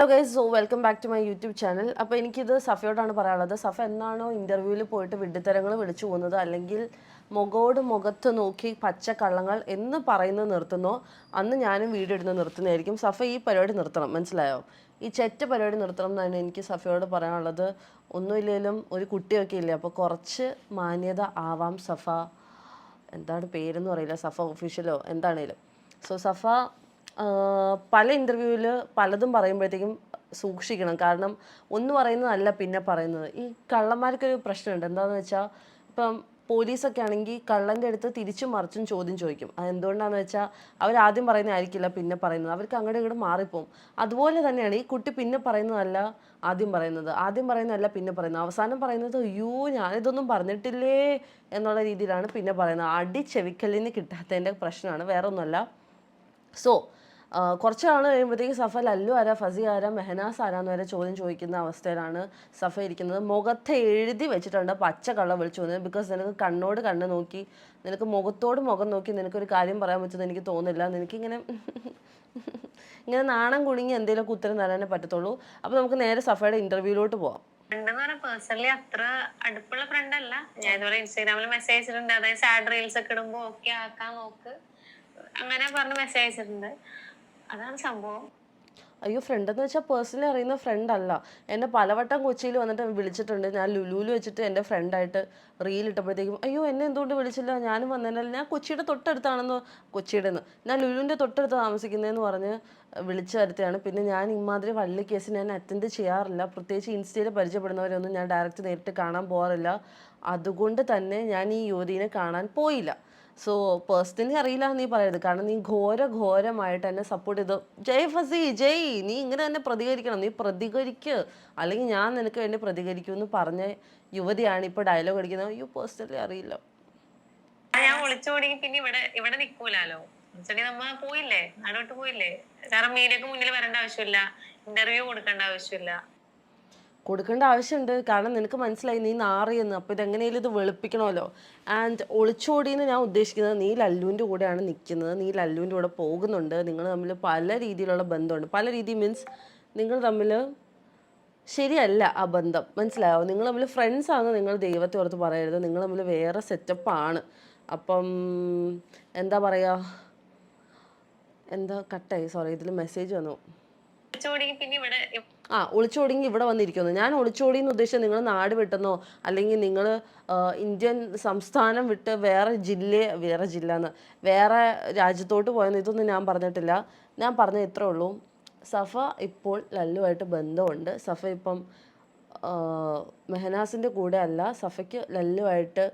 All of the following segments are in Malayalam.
Hello guys, so welcome back to my YouTube channel. അപ്പോൾ എനിക്കിത് സഫയോടാണ് പറയാനുള്ളത്. സഫ എന്നാണോ ഇൻ്റർവ്യൂവിൽ പോയിട്ട് വിഡ്ഢിത്തരങ്ങൾ വിളിച്ചു പോകുന്നത്, അല്ലെങ്കിൽ മുഖോട് മുഖത്ത് നോക്കി പച്ചക്കള്ളങ്ങൾ എന്ന് പറയുന്നത് നിർത്തുന്നോ, അന്ന് ഞാനും വീഡിയോ ഇടുന്നത് നിർത്തുന്നതായിരിക്കും. സഫ ഈ പരിപാടി നിർത്തണം, മനസ്സിലായോ? ഈ ചെറ്റ പരിപാടി നിർത്തണം എന്നാണ് എനിക്ക് സഫയോട് പറയാനുള്ളത്. ഒന്നുമില്ലെങ്കിലും ഒരു കുട്ടിയൊക്കെ ഇല്ലേ, അപ്പോൾ കുറച്ച് മാന്യത ആവാം സഫ. എന്താണ് പേരെന്ന് പറയില്ല, സഫ ഒഫീഷ്യലോ എന്താണേലും. സോ സഫ പല ഇൻ്റർവ്യൂവിൽ പലതും പറയുമ്പോഴത്തേക്കും സൂക്ഷിക്കണം. കാരണം ഒന്ന് പറയുന്നതല്ല പിന്നെ പറയുന്നത്. ഈ കള്ളന്മാർക്കൊരു പ്രശ്നമുണ്ട്. എന്താണെന്ന് വെച്ചാൽ, ഇപ്പം പോലീസൊക്കെ ആണെങ്കിൽ കള്ളൻ്റെ അടുത്ത് തിരിച്ചും മറിച്ചും ചോദ്യം ചോദിക്കും. അതെന്തുകൊണ്ടാണെന്ന് വെച്ചാൽ, അവരാദ്യം പറയുന്നതായിരിക്കില്ല പിന്നെ പറയുന്നത്, അവർക്ക് അങ്ങോട്ടും ഇങ്ങോട്ടും മാറിപ്പോവും. അതുപോലെ തന്നെയാണ് ഈ കുട്ടി പിന്നെ പറയുന്നതല്ല ആദ്യം പറയുന്നത്, ആദ്യം പറയുന്നതല്ല പിന്നെ പറയുന്നത്, അവസാനം പറയുന്നത് അയ്യോ ഞാനിതൊന്നും പറഞ്ഞിട്ടില്ലേ എന്നുള്ള രീതിയിലാണ് പിന്നെ പറയുന്നത്. അടി ചെവിക്കല്ലിന് കിട്ടാത്തതിൻ്റെ പ്രശ്നമാണ്, വേറെ ഒന്നുമല്ല. സോ കുറച്ച് നാൾ കഴിയുമ്പോഴത്തേക്ക് സഫ ലല്ലു ആരാ, ഫസി ആരാ, മെഹനാസ് ആരാന്ന് വരെ ചോദ്യം ചോദിക്കുന്ന അവസ്ഥയിലാണ് സഫ ഇരിക്കുന്നത്. മുഖത്തെ എഴുതി വെച്ചിട്ടുണ്ട് പച്ച കള്ളം വിളിച്ചു പോകുന്നത്. ബിക്കോസ് നിനക്ക് കണ്ണോട് കണ്ണ് നോക്കി, നിനക്ക് മുഖത്തോട് മുഖം നോക്കി നിനക്കൊരു കാര്യം പറയാൻ പറ്റുമെന്ന് എനിക്ക് തോന്നുന്നില്ല. നിനക്കിങ്ങനെ ഇങ്ങനെ നാണം കുടുങ്ങി എന്തെങ്കിലുമൊക്കെ ഉത്തരം തരാനേ പറ്റത്തുള്ളൂ. അപ്പോൾ നമുക്ക് നേരെ സഫയുടെ ഇൻ്റർവ്യൂവിലോട്ട് പോവാം. പേഴ്സണലി അത്ര അടുപ്പുള്ള ഫ്രണ്ട് അല്ല. ഞാൻ ഇതുവരെ ഇൻസ്റ്റാഗ്രാമിൽ മെസ്സേജ് അയച്ചിട്ടുണ്ട്. അതായത് സാഡ് റീൽസ് ഒക്കെ ഇടുമ്പോ ഓക്കെ ആക്കാൻ നോക്ക് അങ്ങനെ പറഞ്ഞ് മെസ്സേജ് അയച്ചിട്ടുണ്ട്. അതാണ് സംഭവം. അയ്യോ, ഫ്രണ്ട് എന്ന് വെച്ചാൽ പേഴ്സണലി അറിയുന്ന ഫ്രണ്ട് അല്ല. എന്നെ പലവട്ടം കൊച്ചിയിൽ വന്നിട്ട് വിളിച്ചിട്ടുണ്ട്. ഞാൻ ലുലുവിൽ വെച്ചിട്ട് എൻ്റെ ഫ്രണ്ടായിട്ട് റീൽ ഇട്ടപ്പോഴത്തേക്കും അയ്യോ എന്നെ എന്തുകൊണ്ട് വിളിച്ചില്ല, ഞാനും വന്നതല്ല, ഞാൻ കൊച്ചിയുടെ തൊട്ടടുത്താണെന്ന്, കൊച്ചിയുടെ നിന്ന് ഞാൻ ലുലുവിൻ്റെ തൊട്ടടുത്ത് താമസിക്കുന്നതെന്ന് പറഞ്ഞ് വിളിച്ചു വരുത്തിയാണ്. പിന്നെ ഞാൻ ഇമാതിരി വള്ളി കേസ് ഞാൻ അറ്റൻഡ് ചെയ്യാറില്ല. പ്രത്യേകിച്ച് ഇൻസ്റ്റയിൽ പരിചയപ്പെടുന്നവരൊന്നും ഞാൻ ഡയറക്റ്റ് നേരിട്ട് കാണാൻ പോകാറില്ല. അതുകൊണ്ട് തന്നെ ഞാൻ ഈ യുവതിനെ കാണാൻ പോയില്ല. സോ പേഴ്സണലി അറിയില്ല നീ പറയരുത്, കാരണം നീ ഘോരമായിട്ട് എന്നെ സപ്പോർട്ട് ചെയ്തു. ജയ് ഫസി ജയ്, നീ ഇങ്ങനെ തന്നെ പ്രതികരിക്കണം, നീ പ്രതികരിക്ക്, അല്ലെങ്കിൽ ഞാൻ നിനക്ക് വേണ്ടി പ്രതികരിക്കൂ എന്ന് പറഞ്ഞ യുവതിയാണ് ഇപ്പോൾ ഡയലോഗ് അടിക്കുന്നത്. അയ്യോ പേഴ്സണലി അറിയില്ല. ഞാൻ ഒളിച്ചോടി പിന്നെ ഇവിടെ ഇവിടെ നിക്കൂലാലോ. നമ്മ പോയില്ലേ, നാടോട്ട് പോയില്ലേ. കാരണം മീഡിയക്ക് മുന്നിൽ വരേണ്ട ആവശ്യമില്ല, ഇന്റർവ്യൂ കൊടുക്കേണ്ട ആവശ്യമില്ല. കൊടുക്കേണ്ട ആവശ്യമുണ്ട്, കാരണം നിനക്ക് മനസ്സിലായി നീ നാറിയെന്ന്. അപ്പോൾ ഇതെങ്ങനെയും ഇത് വെളുപ്പിക്കണമല്ലോ. ആൻഡ് ഒളിച്ചോടിയെന്ന് ഞാൻ ഉദ്ദേശിക്കുന്നത്, നീ ലല്ലുവിൻ്റെ കൂടെയാണ് നിൽക്കുന്നത്, നീ ലല്ലുവിൻ്റെ കൂടെ പോകുന്നുണ്ട്, നിങ്ങൾ തമ്മിൽ പല രീതിയിലുള്ള ബന്ധമുണ്ട്. പല രീതി മീൻസ് നിങ്ങൾ തമ്മിൽ ശരിയല്ല ആ ബന്ധം, മനസ്സിലായോ? നിങ്ങൾ തമ്മിൽ ഫ്രണ്ട്സാണ്, നിങ്ങൾ ദൈവത്തെ ഓർത്ത് പറയരുത്, നിങ്ങൾ തമ്മിൽ വേറെ സെറ്റപ്പാണ്. അപ്പം എന്താ പറയുക, എന്താ കട്ടായി, സോറി, ഇതിൽ മെസ്സേജ് വന്നു. ഒളിച്ചോടിങ്ങി ഇവിടെ വന്നിരിക്കുന്നു. ഞാൻ ഒളിച്ചോടിയെന്ന് ഉദ്ദേശിച്ചത് നിങ്ങൾ നാട് വിട്ടെന്നോ, അല്ലെങ്കിൽ നിങ്ങൾ ഇന്ത്യൻ സംസ്ഥാനം വിട്ട് വേറെ രാജ്യത്തോട്ട് പോയെന്ന് ഇതൊന്നും ഞാൻ പറഞ്ഞിട്ടില്ല. ഞാൻ പറഞ്ഞത് ഇത്രേ ഉള്ളൂ, സഫ ഇപ്പോൾ ലല്ലുവായിട്ട് ബന്ധമുണ്ട്. സഫ ഇപ്പം മെഹനാസിൻ്റെ കൂടെ അല്ല, സഫയ്ക്ക് ലല്ലുവായിട്ട്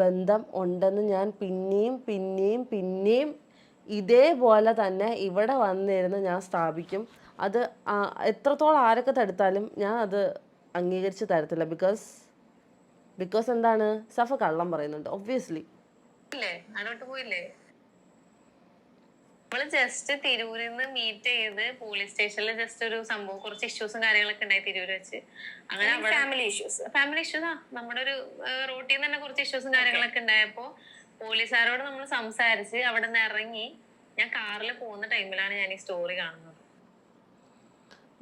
ബന്ധം ഉണ്ടെന്ന് ഞാൻ പിന്നെയും ഇതേപോലെ തന്നെ ഇവിടെ വന്നിരുന്ന് ഞാൻ സ്ഥാപിക്കും. അത് എത്രത്തോളം ആരൊക്കെ തടുത്താലും ഞാൻ അത് അംഗീകരിച്ച് തരത്തില്ല. ബിക്കോസ് എന്താണ്, സഫ കള്ളം പറയുന്നുണ്ട് ഒബ്വിയസ്ലി. നമ്മള് ജസ്റ്റ് തിരൂരിൽ നിന്ന് മീറ്റ് ചെയ്ത് പോലീസ് സ്റ്റേഷനിൽ ജസ്റ്റ് ഒരു സംഭവം, കുറച്ച് ഇഷ്യൂസും കാര്യങ്ങളൊക്കെ ഉണ്ടായി തിരൂര് വെച്ച്. അങ്ങനെ ഫാമിലി ഇഷ്യൂസ് നമ്മുടെ ഒരു റൂട്ടിൽ നിന്ന് തന്നെ കുറച്ച് ഇഷ്യൂസും കാര്യങ്ങളൊക്കെ ഉണ്ടായപ്പോ പോലീസുകാരോട് നമ്മൾ സംസാരിച്ച് അവിടെ നിന്ന് ഇറങ്ങി ഞാൻ കാറിൽ പോകുന്ന ടൈമിലാണ് ഞാൻ ഈ സ്റ്റോറി കാണുന്നത്.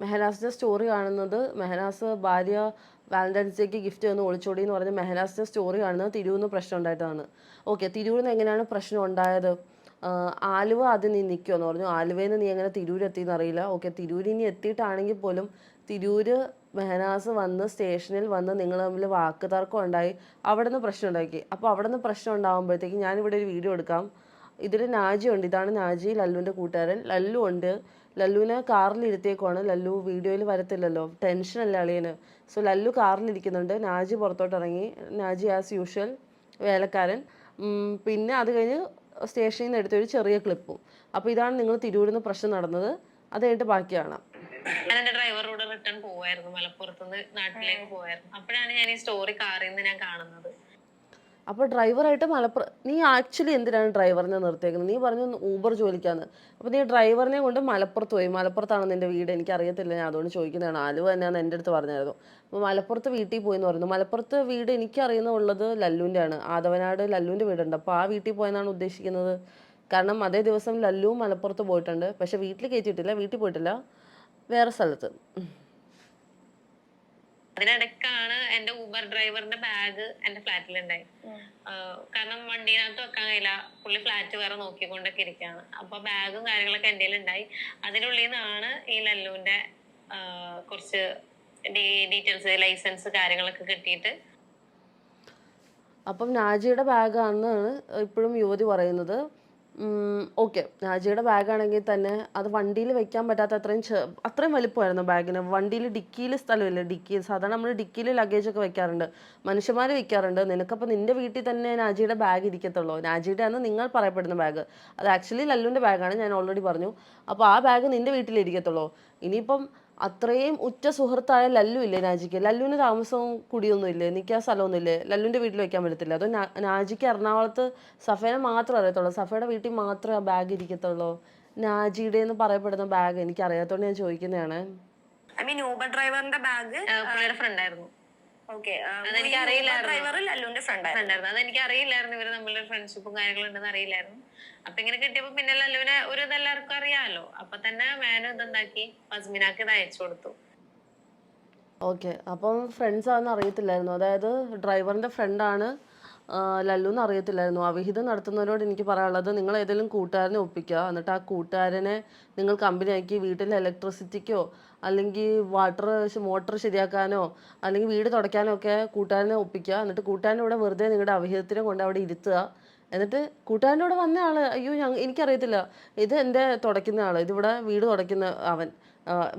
മെഹനാസിൻ്റെ സ്റ്റോറി കാണുന്നത്, മെഹനാസ് ഭാര്യ വാലന്റൈൻസ് ഡേക്ക് ഗിഫ്റ്റ് തന്നു ഒളിച്ചോടി എന്ന് പറഞ്ഞ് മെഹനാസിൻ്റെ സ്റ്റോറി കാണുന്നത് തിരൂരിൽ നിന്ന് പ്രശ്നം ഉണ്ടായിട്ടാണ്. ഓക്കെ, തിരൂരിൽ നിന്ന് എങ്ങനെയാണ് പ്രശ്നം ഉണ്ടായത്? ആലുവ ആദ്യം നീ നിൽക്കുമെന്ന് പറഞ്ഞു. ആലുവയിൽ നിന്ന് നീ എങ്ങനെ തിരൂരെത്തിയെന്ന് അറിയില്ല. ഓക്കെ, തിരൂരിൽ നീ എത്തിയിട്ടാണെങ്കിൽ പോലും തിരൂര് മെഹനാസ് വന്ന് സ്റ്റേഷനിൽ വന്ന് നിങ്ങൾ തമ്മിൽ വാക്ക് തർക്കം ഉണ്ടായി, അവിടെ നിന്ന് പ്രശ്നം ഉണ്ടാക്കി. അപ്പോൾ അവിടെ നിന്ന് പ്രശ്നം ഉണ്ടാകുമ്പോഴത്തേക്ക് ഞാനിവിടെ ഒരു വീഡിയോ എടുക്കാം. ഇതിൽ നാജി ഉണ്ട്, ഇതാണ് നാജി, ലല്ലുവിൻ്റെ കൂട്ടുകാരൻ. ലല്ലു ഉണ്ട്, ലല്ലുവിനെ കാറിലിരുത്തിയേക്കുവാണ്. ലല്ലു വീഡിയോയിൽ വരത്തില്ലല്ലോ, ടെൻഷനല്ല അളിയന്. സോ ലല്ലു കാറിലിരിക്കുന്നുണ്ട്, നാജി പുറത്തോട്ട് ഇറങ്ങി. നാജി ആസ് യൂഷ്വൽ വേലക്കാരൻ. പിന്നെ അത് കഴിഞ്ഞ് സ്റ്റേഷനിൽ നിന്ന് എടുത്തൊരു ചെറിയ ക്ലിപ്പും. അപ്പോൾ ഇതാണ് നിങ്ങൾ തിരൂരിൽ നിന്ന് പ്രശ്നം നടന്നത്. അത് കഴിഞ്ഞിട്ട് ബാക്കി കാണാം. ഞാൻ എന്റെ ഡ്രൈവറോട് റിട്ടേൺ പോവായിരുന്നു, മലപ്പുറത്തുനിന്ന് നാട്ടിലേക്ക് പോവായിരുന്നു. അപ്പോഴാണ് ഞാൻ ഈ സ്റ്റോറി കാറിൽ നിന്ന് ഞാൻ കാണുന്നത്. അപ്പോൾ ഡ്രൈവറായിട്ട് നീ ആക്ച്വലി എന്തിനാണ് ഡ്രൈവറിനെ നിർത്തിയേക്കുന്നത്? നീ പറഞ്ഞു ഊബർ ജോലിക്കാന്ന്. അപ്പോൾ നീ ഡ്രൈവറിനെ കൊണ്ട് മലപ്പുറത്ത് പോയി. മലപ്പുറത്താണ് നിൻ്റെ വീട്, എനിക്കറിയത്തില്ല, ഞാൻ അതുകൊണ്ട് ചോദിക്കുന്നതാണ്. ആലുവ തന്നെയാണെന്ന് എൻ്റെ അടുത്ത് പറഞ്ഞായിരുന്നു. അപ്പോൾ മലപ്പുറത്ത് വീട്ടിൽ പോയി എന്ന് പറയുന്നു. മലപ്പുറത്ത് വീട് എനിക്കറിയുന്നുള്ളത് ലല്ലുവിൻ്റെ ആണ്, ആദവനാട് ലല്ലുവിൻ്റെ വീടുണ്ട്. അപ്പോൾ ആ വീട്ടിൽ പോയെന്നാണ് ഉദ്ദേശിക്കുന്നത്. കാരണം അതേ ദിവസം ലല്ലുവും മലപ്പുറത്ത് പോയിട്ടുണ്ട്, പക്ഷേ വീട്ടിൽ കയറ്റിയിട്ടില്ല, വീട്ടിൽ പോയിട്ടില്ല. വേറെ സ്ഥലത്ത്. അതിനിടക്കാണ് എന്റെ ഊബർ ഡ്രൈവറിന്റെ ബാഗ് എന്റെ ഫ്ലാറ്റിലുണ്ടായി. കാരണം വണ്ടീനകത്ത് വെക്കാൻ കഴിയില്ല, പുള്ളി ഫ്ലാറ്റ് വേറെ നോക്കിക്കൊണ്ടൊക്കെ ഇരിക്കുകയാണ്. അപ്പൊ ബാഗും കാര്യങ്ങളൊക്കെ എന്റെ ഉണ്ടായി. അതിനുള്ളിൽ നിന്നാണ് ഈ ലല്ലുവിന്റെ കുറച്ച് ഡീറ്റെയിൽസ്, ലൈസൻസ് കാര്യങ്ങളൊക്കെ കിട്ടിയിട്ട്. അപ്പം നാജിയുടെ ബാഗാണെന്നാണ് ഇപ്പോഴും യുവതി പറയുന്നത്. ഓക്കെ, നാജിയുടെ ബാഗാണെങ്കിൽ തന്നെ അത് വണ്ടിയിൽ വെക്കാൻ പറ്റാത്ത അത്രയും വലിപ്പമായിരുന്നു ബാഗിന്. വണ്ടിയിൽ ഡിക്കിയിൽ സ്ഥലമില്ല. സാധാരണ നമ്മൾ ഡിക്കിയിൽ ലഗേജൊക്കെ വെക്കാറുണ്ട്, മനുഷ്യന്മാർ വെക്കാറുണ്ട്. നിനക്കപ്പോൾ നിൻ്റെ വീട്ടിൽ തന്നെ നാജിയുടെ ബാഗ് ഇരിക്കത്തുള്ളൂ. നാജിയുടെ ആണ് നിങ്ങൾ പറയപ്പെടുന്ന ബാഗ്, അത് ആക്ച്വലി ലല്ലുവിൻ്റെ ബാഗാണ്, ഞാൻ ഓൾറെഡി പറഞ്ഞു. അപ്പോൾ ആ ബാഗ് നിൻ്റെ വീട്ടിലിരിക്കത്തുള്ളൂ. ഇനിയിപ്പം അത്രയും ഉറ്റ സുഹൃത്തായ ലല്ലു ഇല്ലേ നാജിക്ക്, ലല്ലുവിന് താമസവും കുടിയൊന്നും ഇല്ലേ, നിൽക്കാൻ സ്ഥലമൊന്നും ഇല്ലേ, ലല്ലുവിൻ്റെ വീട്ടിൽ വെക്കാൻ പറ്റത്തില്ല? അതോ നാജിക്ക് എറണാകുളത്ത് സഫേനെ മാത്രമേ അറിയത്തുള്ളൂ, സഫയുടെ വീട്ടിൽ മാത്രമേ ആ ബാഗ് ഇരിക്കത്തുള്ളൂ? നാജിയുടെ എന്ന് പറയപ്പെടുന്ന ബാഗ് എനിക്ക് അറിയാത്തോണ്ട് ഞാൻ ചോദിക്കുന്നതാണ്. ഐ മീൻ ഊബർ ഡ്രൈവറിന്റെ ബാഗ് പുള്ളിയുടെ ഫ്രണ്ട് ആയിരുന്നു. അതെനിക്ക് അറിയില്ലായിരുന്നു. അതെനിക്ക് അറിയില്ലായിരുന്നു ഇവര് തമ്മിലുള്ള ഫ്രണ്ട്ഷിപ്പും കാര്യങ്ങളും ഉണ്ടെന്ന് അറിയില്ലായിരുന്നു. അപ്പൊ ഇങ്ങനെ കിട്ടിയപ്പോ പിന്നെ ലല്ലുവിനെ ഒരു ഇതെല്ലാവർക്കും അറിയാമല്ലോ. അപ്പൊ തന്നെ മാനു ഇതുണ്ടാക്കി ഫസ്മിനാക്ക് ഇത് അയച്ചു കൊടുത്തു. ഓക്കെ, അപ്പം ഫ്രണ്ട്സ് ആണെന്ന് അറിയത്തില്ലായിരുന്നു. അതായത് ഡ്രൈവറിൻ്റെ ഫ്രണ്ടാണ് ലല്ലുന്ന് അറിയത്തില്ലായിരുന്നു. അവിഹിതം നടത്തുന്നവരോട് എനിക്ക് പറയാനുള്ളത്, നിങ്ങൾ ഏതെങ്കിലും കൂട്ടുകാരനെ ഒപ്പിക്കുക, എന്നിട്ട് ആ കൂട്ടുകാരനെ നിങ്ങൾ കമ്പനിയാക്കി വീട്ടിൽ ഇലക്ട്രിസിറ്റിക്കോ അല്ലെങ്കിൽ മോട്ടർ ശരിയാക്കാനോ അല്ലെങ്കിൽ വീട് തുടയ്ക്കാനോ ഒക്കെ കൂട്ടുകാരനെ ഒപ്പിക്കുക. എന്നിട്ട് കൂട്ടുകാരൻ്റെ കൂടെ വെറുതെ നിങ്ങളുടെ അവിഹിതത്തിനെ കൊണ്ട് അവിടെ ഇരുത്തുക. എന്നിട്ട് കൂട്ടുകാരൻ്റെ കൂടെ വന്ന ആൾ, അയ്യോ എനിക്കറിയത്തില്ല, ഇത് എൻ്റെ തുടയ്ക്കുന്ന ആൾ, ഇതിവിടെ വീട് തുടയ്ക്കുന്ന അവൻ,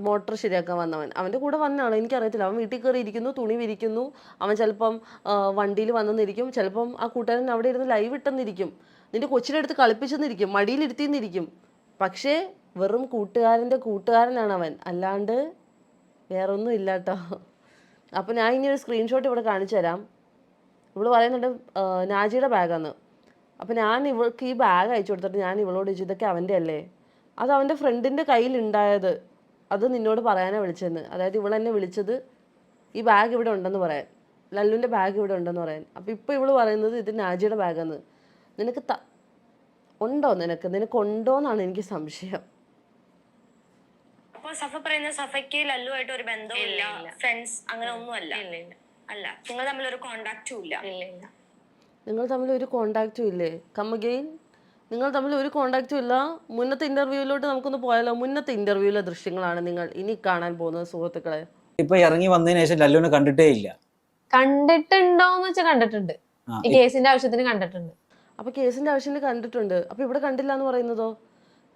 മോട്ടർ ശരിയാക്കാൻ വന്നവൻ, അവൻ്റെ കൂടെ വന്ന ആൾ എനിക്കറിയത്തില്ല. അവൻ വീട്ടിൽ കയറി ഇരിക്കുന്നു, തുണി വിരിക്കുന്നു, അവൻ ചിലപ്പം വണ്ടിയിൽ വന്നെന്നിരിക്കും, ചിലപ്പം ആ കൂട്ടുകാരൻ അവിടെ ഇരുന്ന് ലൈവ് ഇട്ടെന്നിരിക്കും, നിൻ്റെ കൊച്ചിൻ്റെ അടുത്ത് കളിപ്പിച്ചെന്നിരിക്കും, മടിയിലിരുത്തിന്നിരിക്കും. പക്ഷേ വെറും കൂട്ടുകാരനാണ് അവൻ, അല്ലാണ്ട് വേറൊന്നും ഇല്ല കേട്ടോ. അപ്പോൾ ഞാൻ ഇനി ഒരു സ്ക്രീൻഷോട്ട് ഇവിടെ കാണിച്ചു തരാം. ഇവള് പറയുന്നുണ്ട് നാജിയുടെ ബാഗാന്ന്. അപ്പം ഞാൻ ഇവൾക്ക് ഈ ബാഗ് അയച്ചു കൊടുത്തിട്ട് ഞാൻ ഇവളോട് ചോദിച്ചു, ഇതൊക്കെ അവൻ്റെ അല്ലേ? അത് അവൻ്റെ ഫ്രണ്ടിൻ്റെ കയ്യിലുണ്ടായത്, അത് നിന്നോട് പറയാനാണ് വിളിച്ചതെന്ന്. അതായത് ഇവളെന്നെ വിളിച്ചത് ഈ ബാഗ് ഇവിടെ ഉണ്ടെന്ന് പറയാൻ, ലല്ലുവിൻ്റെ ബാഗ് ഇവിടെ ഉണ്ടെന്ന് പറയാൻ. അപ്പോൾ ഇപ്പോൾ ഇവള് പറയുന്നത് ഇത് നാജിയുടെ ബാഗാന്ന്. നിനക്ക് ഉണ്ടോ? നിനക്കുണ്ടോന്നാണ് എനിക്ക് സംശയം. അപ്പൊ സഫ പറയുന്ന സഫയ്ക്ക് ലല്ലുമായിട്ട് ഒരു ബന്ധമില്ല, ഫ്രണ്ട്സ് അങ്ങനെ ഒന്നും അല്ല. അല്ല, നിങ്ങൾ തമ്മിൽ ഒരു കോണ്ടാക്റ്റും ഇല്ല. നിങ്ങൾ തമ്മിൽ ഒരു കോണ്ടാക്റ്റും ഇല്ലേ? Come again. നിങ്ങൾ തമ്മിൽ ഒരു കോണ്ടാക്റ്റും ഇല്ല. മുന്നത്തെ ഇന്റർവ്യൂവിലോട്ട് നമുക്കൊന്ന് പോയാലോ? മുന്നത്തെ ഇന്റർവ്യൂവിലെ ദൃശ്യങ്ങളാണ് നിങ്ങൾ ഇനി കാണാൻ പോകുന്നത് സുഹൃത്തുക്കളെ. ഇപ്പൊ ഇറങ്ങി വന്നതിന് ശേഷം ലല്ലുവിനെ കണ്ടിട്ടേ ഇല്ല. കണ്ടിട്ടുണ്ടോന്ന് വെച്ചാൽ കണ്ടിട്ടുണ്ട്, ഈ കേസിന്റെ ആവശ്യത്തിന് കണ്ടിട്ടുണ്ട്. അപ്പൊ കേസിന്റെ ആവശ്യത്തിന് കണ്ടിട്ടുണ്ട്, അപ്പൊ ഇവിടെ കണ്ടില്ല എന്ന് പറയുന്നതോ?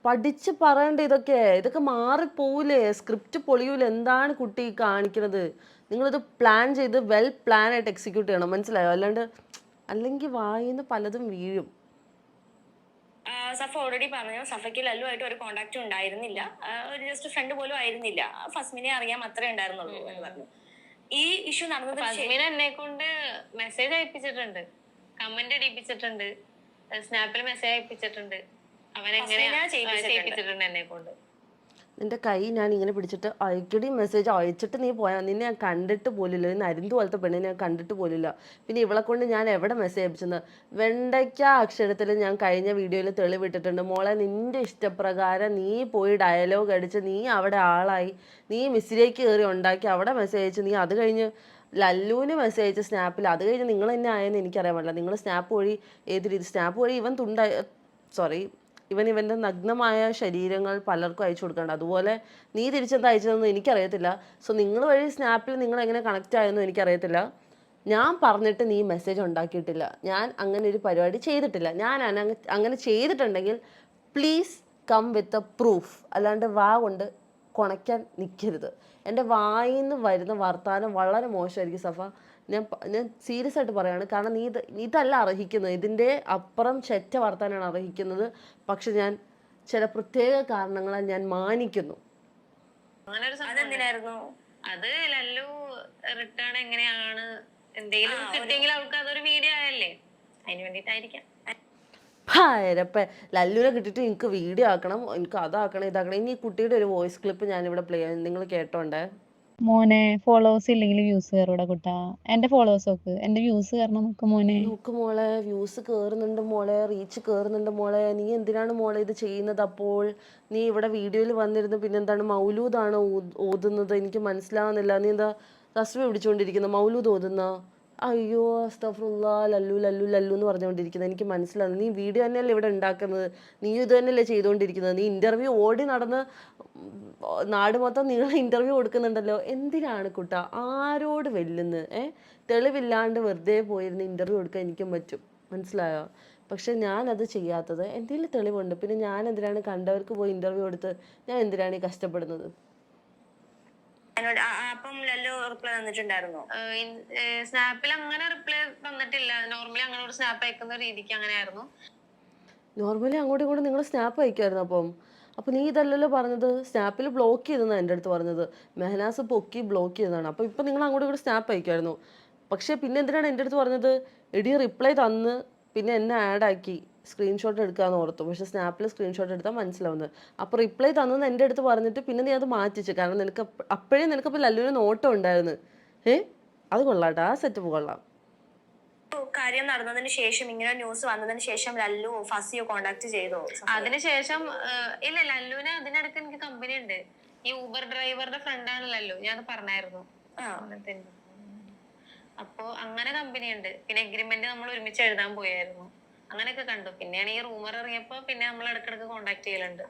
പഠിച്ച് പറയണ്ട, ഇതൊക്കെ മാറിപ്പോവില്ലേ? സ്ക്രിപ്റ്റ് പൊളിയൂല. എന്താണ് കുട്ടി കാണിക്കുന്നത്? നിങ്ങളിത് പ്ലാൻ ചെയ്ത് വെൽ പ്ലാൻ ആയിട്ട് എക്സിക്യൂട്ട് ചെയ്യണം, മനസ്സിലായോ? അല്ലെങ്കിൽ വായിന്ന് പലതും വീഴും. സഫ ഓൾറെഡി പറഞ്ഞു, സഫയ്ക്ക് ലല്ലുമായിട്ട് ഒരു കോണ്ടാക്റ്റും ഉണ്ടായിരുന്നില്ല, ഒരു ജസ്റ്റ് ഫ്രണ്ട് പോലും ആയിരുന്നില്ല, ഫസ്മിനെ അറിയാം അത്രേ ഉണ്ടായിരുന്നുള്ളൂ എന്ന് പറഞ്ഞു. ഈ ഇഷ്യൂ നടന്നത് ഫസ്മിന എന്നെ കൊണ്ട് മെസ്സേജ് അയപ്പിച്ചിട്ടുണ്ട്, കമന്റ് അടിപ്പിച്ചിട്ടുണ്ട്, സ്നാപ്പിൽ മെസ്സേജ് അയപ്പിച്ചിട്ടുണ്ട്, അവനെങ്ങനെ ചെയ്യിപ്പിച്ചിട്ടുണ്ട് എന്നെ കൊണ്ട്. നിന്റെ കൈ ഞാൻ ഇങ്ങനെ പിടിച്ചിട്ട് അയക്കടി മെസ്സേജ് അയച്ചിട്ട് നീ പോയാൽ, നിന്നെ ഞാൻ കണ്ടിട്ട് പോലില്ല. ഈ നരിന്ത് പോലത്തെ പെണ്ണിനെ ഞാൻ കണ്ടിട്ട് പോലില്ല. പിന്നെ ഇവളെ കൊണ്ട് ഞാൻ എവിടെ മെസ്സേജ് അയപ്പിച്ചെന്ന് വെണ്ടയ്ക്ക അക്ഷരത്തിൽ ഞാൻ കഴിഞ്ഞ വീഡിയോയിൽ തെളിവിട്ടിട്ടുണ്ട്. മോളെ, നിന്റെ ഇഷ്ടപ്രകാരം നീ പോയി ഡയലോഗ് അടിച്ച് നീ അവിടെ ആളായി, നീ മിസ്സിലേക്ക് കയറി ഉണ്ടാക്കി അവിടെ മെസ്സേജ് അയച്ച്, നീ അത് കഴിഞ്ഞ് ലല്ലുവിന് മെസ്സേജ് അയച്ച് സ്നാപ്പിൽ, അത് കഴിഞ്ഞ് നിങ്ങൾ തന്നെ ആയെന്ന് എനിക്കറിയാൻ പാടില്ല. നിങ്ങൾ സ്നാപ്പ് വഴി ഏത് രീതി, സ്നാപ്പ് വഴി ഇവൻ്റെ നഗ്നമായ ശരീരങ്ങൾ പലർക്കും അയച്ചു കൊടുക്കണ്ട. അതുപോലെ നീ തിരിച്ചെന്താ അയച്ചതെന്ന് എനിക്കറിയത്തില്ല. സോ നിങ്ങൾ വഴി സ്നാപ്പിൽ നിങ്ങൾ എങ്ങനെ കണക്റ്റ് ആയെന്നും എനിക്കറിയത്തില്ല. ഞാൻ പറഞ്ഞിട്ട് നീ മെസ്സേജ് ഉണ്ടാക്കിയിട്ടില്ല, ഞാൻ അങ്ങനെ ഒരു പരിപാടി ചെയ്തിട്ടില്ല. ഞാൻ അങ്ങനെ ചെയ്തിട്ടുണ്ടെങ്കിൽ please come with a proof, അല്ലാണ്ട് വാ കൊണ്ട് കുണയ്ക്കാൻ നിൽക്കരുത്. എൻ്റെ വായിൽ നിന്ന് വരുന്ന വർത്താനം വളരെ മോശമായിരിക്കും സഫ. ഞാൻ സീരിയസ് ആയിട്ട് പറയാണ്. കാരണം ഇതല്ല അർഹിക്കുന്നത്, ഇതിൻ്റെ അപ്പുറം ചെറ്റ വർത്താനാണ് അർഹിക്കുന്നത്. പക്ഷെ ഞാൻ ചില പ്രത്യേക കാരണങ്ങളാൽ ഞാൻ മാനിക്കുന്നു. അതെന്തിനായിരുന്നു? അത് ലല്ലു റിട്ടേൺ എങ്ങനെയാണ് എന്തെങ്കിലും കിട്ടിയെങ്കിൽ അവൾക്ക് അതൊരു വീഡിയോ ആയല്ലേ, അതിന് വേണ്ടിട്ടായിരിക്കാം. ലല്ലുവിനെ കിട്ടിയിട്ട് എനിക്ക് വീഡിയോ ആക്കണം, എനിക്ക് അതാക്കണം, ഇതാക്കണം. ഇനി ഈ കുട്ടിയുടെ ഒരു വോയിസ് ക്ലിപ്പ് ഞാനിവിടെ പ്ലേ ചെയ്യാം, നിങ്ങൾ കേട്ടോണ്ടേ. മോനെ ഫോളോവേഴ്സ് ഇല്ലെങ്കിൽ വ്യൂസ് കയറൂടെ കുട്ടാ. എന്റെ ഫോളോവേഴ്സ് നോക്ക്, എന്റെ വ്യൂസ് കയറണം നോക്ക് മോനെ. നോക്ക് മോളെ, വ്യൂസ് കയറുന്നുണ്ട് മോളെ, റീച്ച് കയറുന്നുണ്ട് മോളെ. നീ എന്തിനാണ് മോളെ ഇത് ചെയ്യുന്നത്? അപ്പോൾ നീ ഇവിടെ വീഡിയോയിൽ വന്നിരുന്നു പിന്നെന്താണ് മൗലൂദാണ് ഓതുന്നത്? എനിക്ക് മനസ്സിലാവുന്നില്ല. നീ എന്താ തസ്ബീഹ് പിടിച്ചുകൊണ്ടിരിക്കുന്നത്? മൗലൂദ് ഓതുന്ന? അയ്യോ അസ്തഗ്ഫിറുല്ലാ, ലല്ലു ലല്ലു ലല്ലു എന്ന് പറഞ്ഞുകൊണ്ടിരിക്കുന്നത് എനിക്ക് മനസ്സിലാവുന്നു. നീ വീഡിയോ തന്നെയല്ലേ ഇവിടെ ഉണ്ടാക്കുന്നത്, നീ ഇത് തന്നെയല്ലേ ചെയ്തുകൊണ്ടിരിക്കുന്നത്. നീ ഇൻ്റർവ്യൂ ഓടി നടന്ന് നാട് മൊത്തം നിങ്ങൾ ഇൻ്റർവ്യൂ കൊടുക്കുന്നുണ്ടല്ലോ. എന്തിനാണ് കുട്ട ആരോട് വെല്ലുന്നത്? തെളിവില്ലാണ്ട് വെറുതെ പോയിരുന്ന് ഇൻ്റർവ്യൂ കൊടുക്കാൻ എനിക്കും പറ്റും, മനസ്സിലായോ? പക്ഷെ ഞാനത് ചെയ്യാത്തത് എന്തെങ്കിലും തെളിവുണ്ട്. പിന്നെ ഞാൻ എന്തിനാണ് കണ്ടവർക്ക് പോയി ഇൻ്റർവ്യൂ കൊടുത്ത് ഞാൻ എന്തിനാണ് ഈ കഷ്ടപ്പെടുന്നത്? അപ്പം ലല്ലു റിപ്ലൈ തന്നിട്ടുണ്ടായിരുന്നോ? സ്നാപ്പിൽ അങ്ങനെ റിപ്ലൈ തന്നിട്ടില്ല. നോർമലി അങ്ങനെ ഒരു സ്നാപ്പ് അയക്കുന്ന രീതിക്ക് അങ്ങനെയായിരുന്നു. നോർമലി അങ്ങോട്ടും ഇങ്ങോട്ടും നിങ്ങൾ സ്നാപ്പ് അയക്കുമായിരുന്നു. അപ്പം നീ ഇതല്ലല്ലോ പറഞ്ഞത്, സ്നാപ്പിൽ ബ്ലോക്ക് ചെയ്തെന്നാണ് എൻ്റെ അടുത്ത് പറഞ്ഞത്. മെഹനാസ് പൊക്കി ബ്ലോക്ക് ചെയ്തതാണ്. അപ്പോൾ ഇപ്പം നിങ്ങൾ അങ്ങോട്ടും ഇങ്ങോട്ടും സ്നാപ്പ് അയക്കുമായിരുന്നു. പക്ഷേ പിന്നെ എന്തിനാണ് എൻ്റെ അടുത്ത് പറഞ്ഞത്? എടി റിപ്ലൈ തന്ന് പിന്നെ എന്നെ ആഡാക്കി സ്ക്രീൻഷോട്ട് എടുക്കാമെന്ന് ഓർത്തു. പക്ഷേ സ്നാപ്പിൽ സ്ക്രീൻഷോട്ട് എടുത്താൽ മനസ്സിലാവുന്നത്. അപ്പോൾ റിപ്ലൈ തന്നെന്ന് എൻ്റെ അടുത്ത് പറഞ്ഞിട്ട് പിന്നെ നീ അത് മാറ്റിച്ചു. കാരണം നിനക്ക് അപ്പോഴേ നിനക്കപ്പോൾ ലല്ലുവിന് നോട്ടം ഉണ്ടായിരുന്നു. അത് കൊള്ളാട്ടോ, ആ സെറ്റപ്പ് കൊള്ളാം. കാര്യം നടന്നതിന് ശേഷം, ഇങ്ങനെ ന്യൂസ് വന്നതിന് ശേഷം ലല്ലു ഫസിയോ കോണ്ടാക്ട് ചെയ്തോ? അതിനുശേഷം ഇല്ല, ലല്ലുവിന് അതിനിടയ്ക്ക് എനിക്ക് കമ്പനി ഉണ്ട്. ഈ ഊബർ ഡ്രൈവറുടെ ഫ്രണ്ടാണ് ലല്ലു, ഞാൻ പറഞ്ഞായിരുന്നു. അപ്പോ അങ്ങനെ കമ്പനി ഉണ്ട്. പിന്നെ എഗ്രിമെന്റ് നമ്മൾ ഒരുമിച്ച് എഴുതാൻ പോയായിരുന്നു. അങ്ങനെയൊക്കെ കണ്ടു. പിന്നെയാണ് ഈ റൂമർ ഇറങ്ങിയപ്പോ പിന്നെ നമ്മൾ ഇടക്കിടക്ക് കോണ്ടാക്ട് ചെയ്യലുണ്ട്.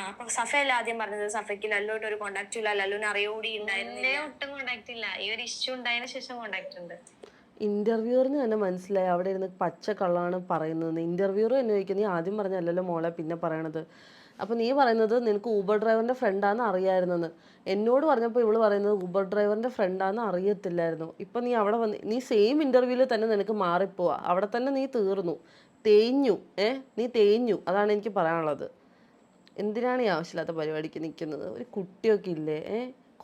അപ്പൊ സഫയല്ല ആദ്യം പറഞ്ഞത് സഫയ്ക്ക് ലല്ലുമായിട്ട് ഒരു കോണ്ടാക്ട് ഇല്ല, ലല്ലുവിന് അറിയോടി ഉണ്ടായിരുന്നില്ല? ഒട്ടും കോണ്ടാക്ട് ഇല്ല. ഈ ഒരു ഇഷ്യൂ ഉണ്ടായതിനു ശേഷം കോണ്ടാക്ട് ഉണ്ട്. ഇന്റർവ്യൂറിന് തന്നെ മനസ്സിലായി അവിടെ ഇരുന്ന് പച്ച കള്ളാണ് പറയുന്നത്. ഇന്റർവ്യൂർ തന്നെ ചോദിക്കുന്നത് നീ ആദ്യം പറഞ്ഞല്ലോ മോളെ പിന്നെ പറയണത്. അപ്പം നീ പറയുന്നത് നിനക്ക് ഊബർ ഡ്രൈവറിൻ്റെ ഫ്രണ്ടാന്ന് അറിയായിരുന്നെന്ന്. എന്നോട് പറഞ്ഞപ്പോൾ ഇവള് പറയുന്നത് ഊബർ ഡ്രൈവറിൻ്റെ ഫ്രണ്ടാന്ന് അറിയത്തില്ലായിരുന്നു. ഇപ്പം നീ അവിടെ വന്ന് നീ സെയിം ഇൻ്റർവ്യൂവിൽ തന്നെ നിനക്ക് മാറിപ്പോവാ. അവിടെ തന്നെ നീ തീർന്നു, തേഞ്ഞു. നീ തേഞ്ഞു, അതാണ് എനിക്ക് പറയാനുള്ളത്. എന്തിനാണ് ഈ ആവശ്യമില്ലാത്ത പരിപാടിക്ക് നിൽക്കുന്നത്? ഒരു കുട്ടിയൊക്കെ ഇല്ലേ?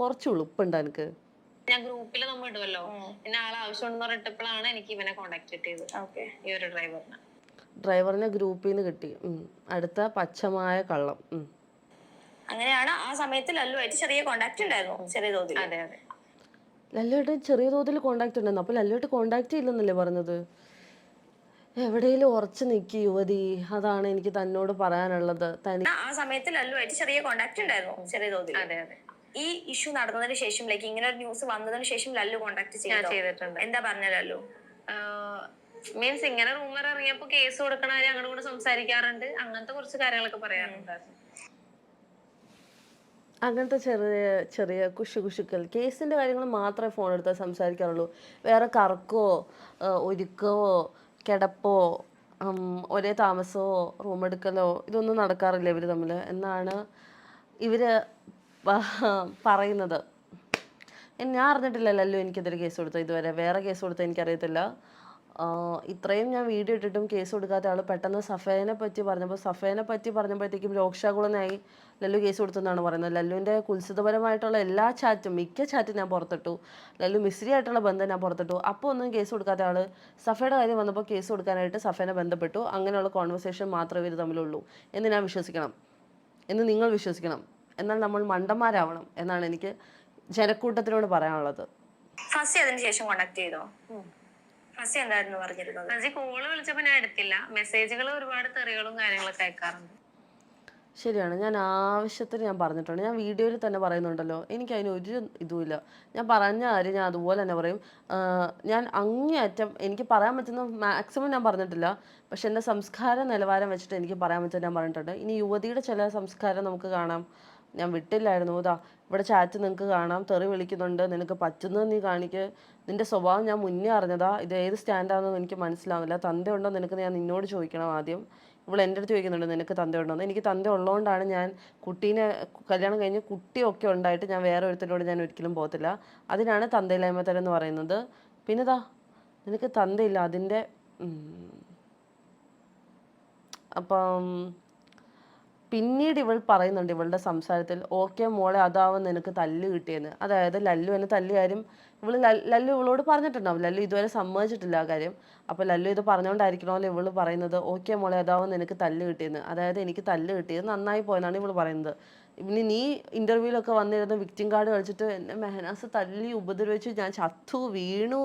കുറച്ച് ഉളുപ്പുണ്ട് എനിക്ക്. ഞാൻ ഗ്രൂപ്പിൽ നമ്മൾ ഇടുമല്ലോ, പിന്നെ ആളെ ആവശ്യമുണ്ടെന്ന് പറഞ്ഞിട്ടപ്പോഴാണ് എനിക്ക് ഇവനെ കോണ്ടാക്ട് ചെയ്തത്. ഈ ഒരു ഡ്രൈവറിനെ ഗ്രൂപ്പിൽ നിന്ന് കിട്ടി. അടുത്ത പച്ചമായ കള്ളം. അങ്ങനെയാണ് ആ സമയത്ത് ലല്ലുമായിട്ട് ചെറിയ കോണ്ടാക്ട് ഉണ്ടായിരുന്നു, ചെറിയ തോതിൽ. അതെ അതെ, ലല്ലുവായിട്ട് ചെറിയ തോതിൽ കോണ്ടാക്ട് ഉണ്ടായിരുന്നു. അപ്പോൾ ലല്ലുവായിട്ട് കോണ്ടാക്ട് ചെയ്യില്ലെന്നല്ലേ പറഞ്ഞത്? എവിടെയെങ്കിലും ഉറച്ചു നിൽക്കി യുവതി, അതാണ് എനിക്ക് തന്നോട് പറയാനുള്ളത്. ആ സമയത്ത് ലല്ലുമായിട്ട് ചെറിയ കോണ്ടാക്ട് ഉണ്ടായിരുന്നു, ചെറിയ തോതിൽ. അതെ അതെ. ഈ ഇഷ്യൂ നടന്നതിന് ശേഷം, ലൈക്ക് ഇങ്ങനെ ഒരു ന്യൂസ് വന്നതിന് ശേഷം ലല്ലു കോണ്ടാക്ട് ചെയ്തിട്ടുണ്ട്. എന്താ പറഞ്ഞ ലല്ലു? മീൻസ് ഇങ്ങനെ റൂമർ ഇറങ്ങിയപ്പോ കേസ് കൊടുക്കണ കാര്യം അങ്ങോട്ട് കൂടെ സംസാരിക്കാറുണ്ട്, അങ്ങനത്തെ കുറച്ച് കാര്യങ്ങളൊക്കെ പറയാറുണ്ടായിരുന്നു. അങ്ങനത്തെ ചെറിയ ചെറിയ കുശുക്കൽ കേസിൻ്റെ കാര്യങ്ങൾ മാത്രമേ ഫോൺ എടുത്താൽ സംസാരിക്കാറുള്ളൂ. വേറെ കറക്കോ ഒരുക്കോ കിടപ്പോ ഒരേ താമസമോ റൂം എടുക്കലോ ഇതൊന്നും നടക്കാറില്ല ഇവർ തമ്മിൽ എന്നാണ് ഇവർ പറയുന്നത്. ഞാൻ അറിഞ്ഞിട്ടില്ല ലല്ലു എനിക്കെതിരെ കേസ് കൊടുത്തത് ഇതുവരെ. വേറെ കേസ് കൊടുത്തത് എനിക്കറിയത്തില്ല. ഇത്രയും ഞാൻ വീഡിയോ ഇട്ടിട്ടും കേസ് കൊടുക്കാത്ത ആൾ പെട്ടെന്ന് സഫേനെ പറ്റി പറഞ്ഞപ്പോഴത്തേക്കും രോക്ഷാകുളനായി ലല്ലു കേസ് കൊടുത്തെന്നാണ് പറയുന്നത്. ലല്ലുവിൻ്റെ കുൽസിതപരമായിട്ടുള്ള എല്ലാ ചാറ്റും, മിക്ക ചാറ്റും ഞാൻ പുറത്തിട്ടു. ലല്ലു മിസ്രി ആയിട്ടുള്ള ബന്ധം ഞാൻ പുറത്തിട്ടു. അപ്പോൾ ഒന്നും കേസ് കൊടുക്കാത്ത ആൾ സഫയുടെ കാര്യം വന്നപ്പോൾ കേസ് കൊടുക്കാനായിട്ട് സഫേനെ ബന്ധപ്പെട്ടു. അങ്ങനെയുള്ള കോൺവെർസേഷൻ മാത്രമേ ഇവർ തമ്മിലുള്ളൂ എന്ന് ഞാൻ വിശ്വസിക്കണം, എന്ന് നിങ്ങൾ വിശ്വസിക്കണം. എന്നാൽ നമ്മൾ മണ്ടന്മാരാവണം എന്നാണ് എനിക്ക് ജനക്കൂട്ടത്തിനോട് പറയാനുള്ളത്. ഫസി അതിന് ശേഷം കോണ്ടാക്ട് ചെയ്തോ? ഫസി എന്തായിരുന്നു പറഞ്ഞിരുന്നത്? ഫസി കോള് വിളിച്ചപ്പോ ഞാൻ എടുത്തില്ല. മെസ്സേജുകൾ ഒരുപാട് തെറികളും കാര്യങ്ങളൊക്കെ അയക്കാറുണ്ട്. ശരിയാണ്, ഞാൻ ആവശ്യത്തിന് ഞാൻ പറഞ്ഞിട്ടുണ്ട്. ഞാൻ വീഡിയോയിൽ തന്നെ പറയുന്നുണ്ടല്ലോ, എനിക്ക് അതിന് ഒരു ഇതുമില്ല. ഞാൻ പറഞ്ഞ കാര്യം ഞാൻ അതുപോലെ തന്നെ പറയും. ഞാൻ അങ്ങേയറ്റം എനിക്ക് പറയാൻ പറ്റുന്ന മാക്സിമം ഞാൻ പറഞ്ഞിട്ടില്ല. പക്ഷെ എൻ്റെ സംസ്കാര നിലവാരം വെച്ചിട്ട് എനിക്ക് പറയാൻ പറ്റുന്നത് ഞാൻ പറഞ്ഞിട്ടുണ്ട്. ഇനി യുവതിയുടെ ചില സംസ്കാരം നമുക്ക് കാണാം. ഞാൻ വിട്ടില്ലായിരുന്നു. ഇതാ ഇവിടെ ചാറ്റ് നിങ്ങൾക്ക് കാണാം, തെറി വിളിക്കുന്നുണ്ട്, നിനക്ക് പറ്റുന്നത് നീ കാണിക്ക്, നിൻ്റെ സ്വഭാവം ഞാൻ മുന്നേ അറിഞ്ഞതാ, ഇത് ഏത് സ്റ്റാൻഡാണെന്ന് എനിക്ക് മനസ്സിലാവില്ല, തന്തയുണ്ടോ നിനക്ക് ഞാൻ നിന്നോട് ചോദിക്കണം ആദ്യം. ഇവിടെ എൻ്റെ അടുത്ത് ചോദിക്കുന്നുണ്ട് നിനക്ക് തന്തയുണ്ടോന്ന്. എനിക്ക് തന്ത ഉള്ളതുകൊണ്ടാണ് ഞാൻ കുട്ടീനെ കല്യാണം കഴിഞ്ഞ് കുട്ടിയൊക്കെ ഉണ്ടായിട്ട് ഞാൻ വേറെ ഒരുത്തരോട് ഞാൻ ഒരിക്കലും പോകത്തില്ല. അതിനാണ് തന്തയില്ലായ്മ തരം എന്ന് പറയുന്നത്. പിന്നെ ഇതാ നിനക്ക് തന്തയില്ല അതിൻ്റെ അപ്പം പിന്നീട് ഇവൾ പറയുന്നുണ്ട് ഇവളുടെ സംസാരത്തിൽ, ഓക്കെ മോളെ അതാവും നിനക്ക് തല്ല് കിട്ടിയെന്ന്. അതായത് ലല്ലു എന്നെ തല്ലിയ കാര്യം ലല്ലു ഇവളോട് പറഞ്ഞിട്ടുണ്ടാവും. ലല്ലു ഇതുവരെ സമ്മതിച്ചിട്ടില്ല ആ കാര്യം. അപ്പോൾ ലല്ലു ഇത് പറഞ്ഞുകൊണ്ടായിരിക്കണമല്ലോ ഇവള് പറയുന്നത് ഓക്കെ മോളെ അതാവും നിനക്ക് തല്ല് കിട്ടിയെന്ന്. അതായത് എനിക്ക് തല്ല് കിട്ടിയത് നന്നായി പോയെന്നാണ് ഇവള് പറയുന്നത്. ഇനി നീ ഇൻ്റർവ്യൂവിലൊക്കെ വന്നിരുന്ന വിക്ടിം കാർഡ് കളിച്ചിട്ട് എന്നെ മെഹനാസ് തല്ലി ഉപദ്രവിച്ചു, ഞാൻ ചത്തു വീണു,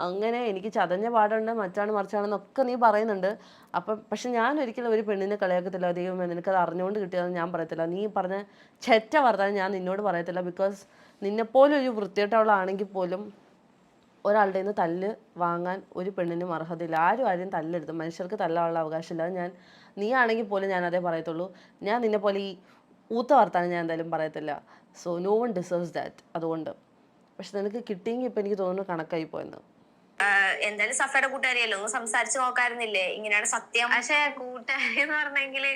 അങ്ങനെ എനിക്ക് ചതഞ്ഞ പാടുണ്ട്, മറ്റാണ് മറിച്ചാണെന്നൊക്കെ നീ പറയുന്നുണ്ട്. അപ്പം പക്ഷെ ഞാൻ ഒരിക്കലും ഒരു പെണ്ണിനെ കളിയാക്കത്തില്ല. ദൈവമേ നിനക്കത് അറിഞ്ഞുകൊണ്ട് കിട്ടിയതെന്ന് ഞാൻ പറയത്തില്ല. നീ പറഞ്ഞ ചെറ്റ വർത്താനം ഞാൻ നിന്നോട് പറയത്തില്ല. ബിക്കോസ് നിന്നെപ്പോലെ ഒരു വൃത്തികെട്ടവളാണെങ്കിൽ പോലും ഒരാളുടെ നിന്ന് തല്ല് വാങ്ങാൻ ഒരു പെണ്ണിനും അർഹതയില്ല. ആരും തല്ലരുത്. മനുഷ്യർക്ക് തല്ലാനുള്ള അവകാശമില്ല. നീ ആണെങ്കിൽ പോലും ഞാൻ അതേ പറയത്തുള്ളൂ. ഞാൻ നിന്നെ പോലെ ഈ ഊത്ത വർത്താനം ഞാൻ എന്തായാലും പറയത്തില്ല. So no one deserves that. അതുകൊണ്ട് പക്ഷെ നിനക്ക് കിട്ടിയെങ്കിൽ ഇപ്പം എനിക്ക് തോന്നുന്നു കണക്കായി പോയെന്ന്. എന്തായാലും സഫയുടെ കൂട്ടുകാരിയല്ലോ, ഒന്ന് സംസാരിച്ച് നോക്കാറുന്നില്ലേ ഇങ്ങനെയാണ് സത്യം? പക്ഷെ കൂട്ടുകാരി എന്ന് പറഞ്ഞെങ്കില്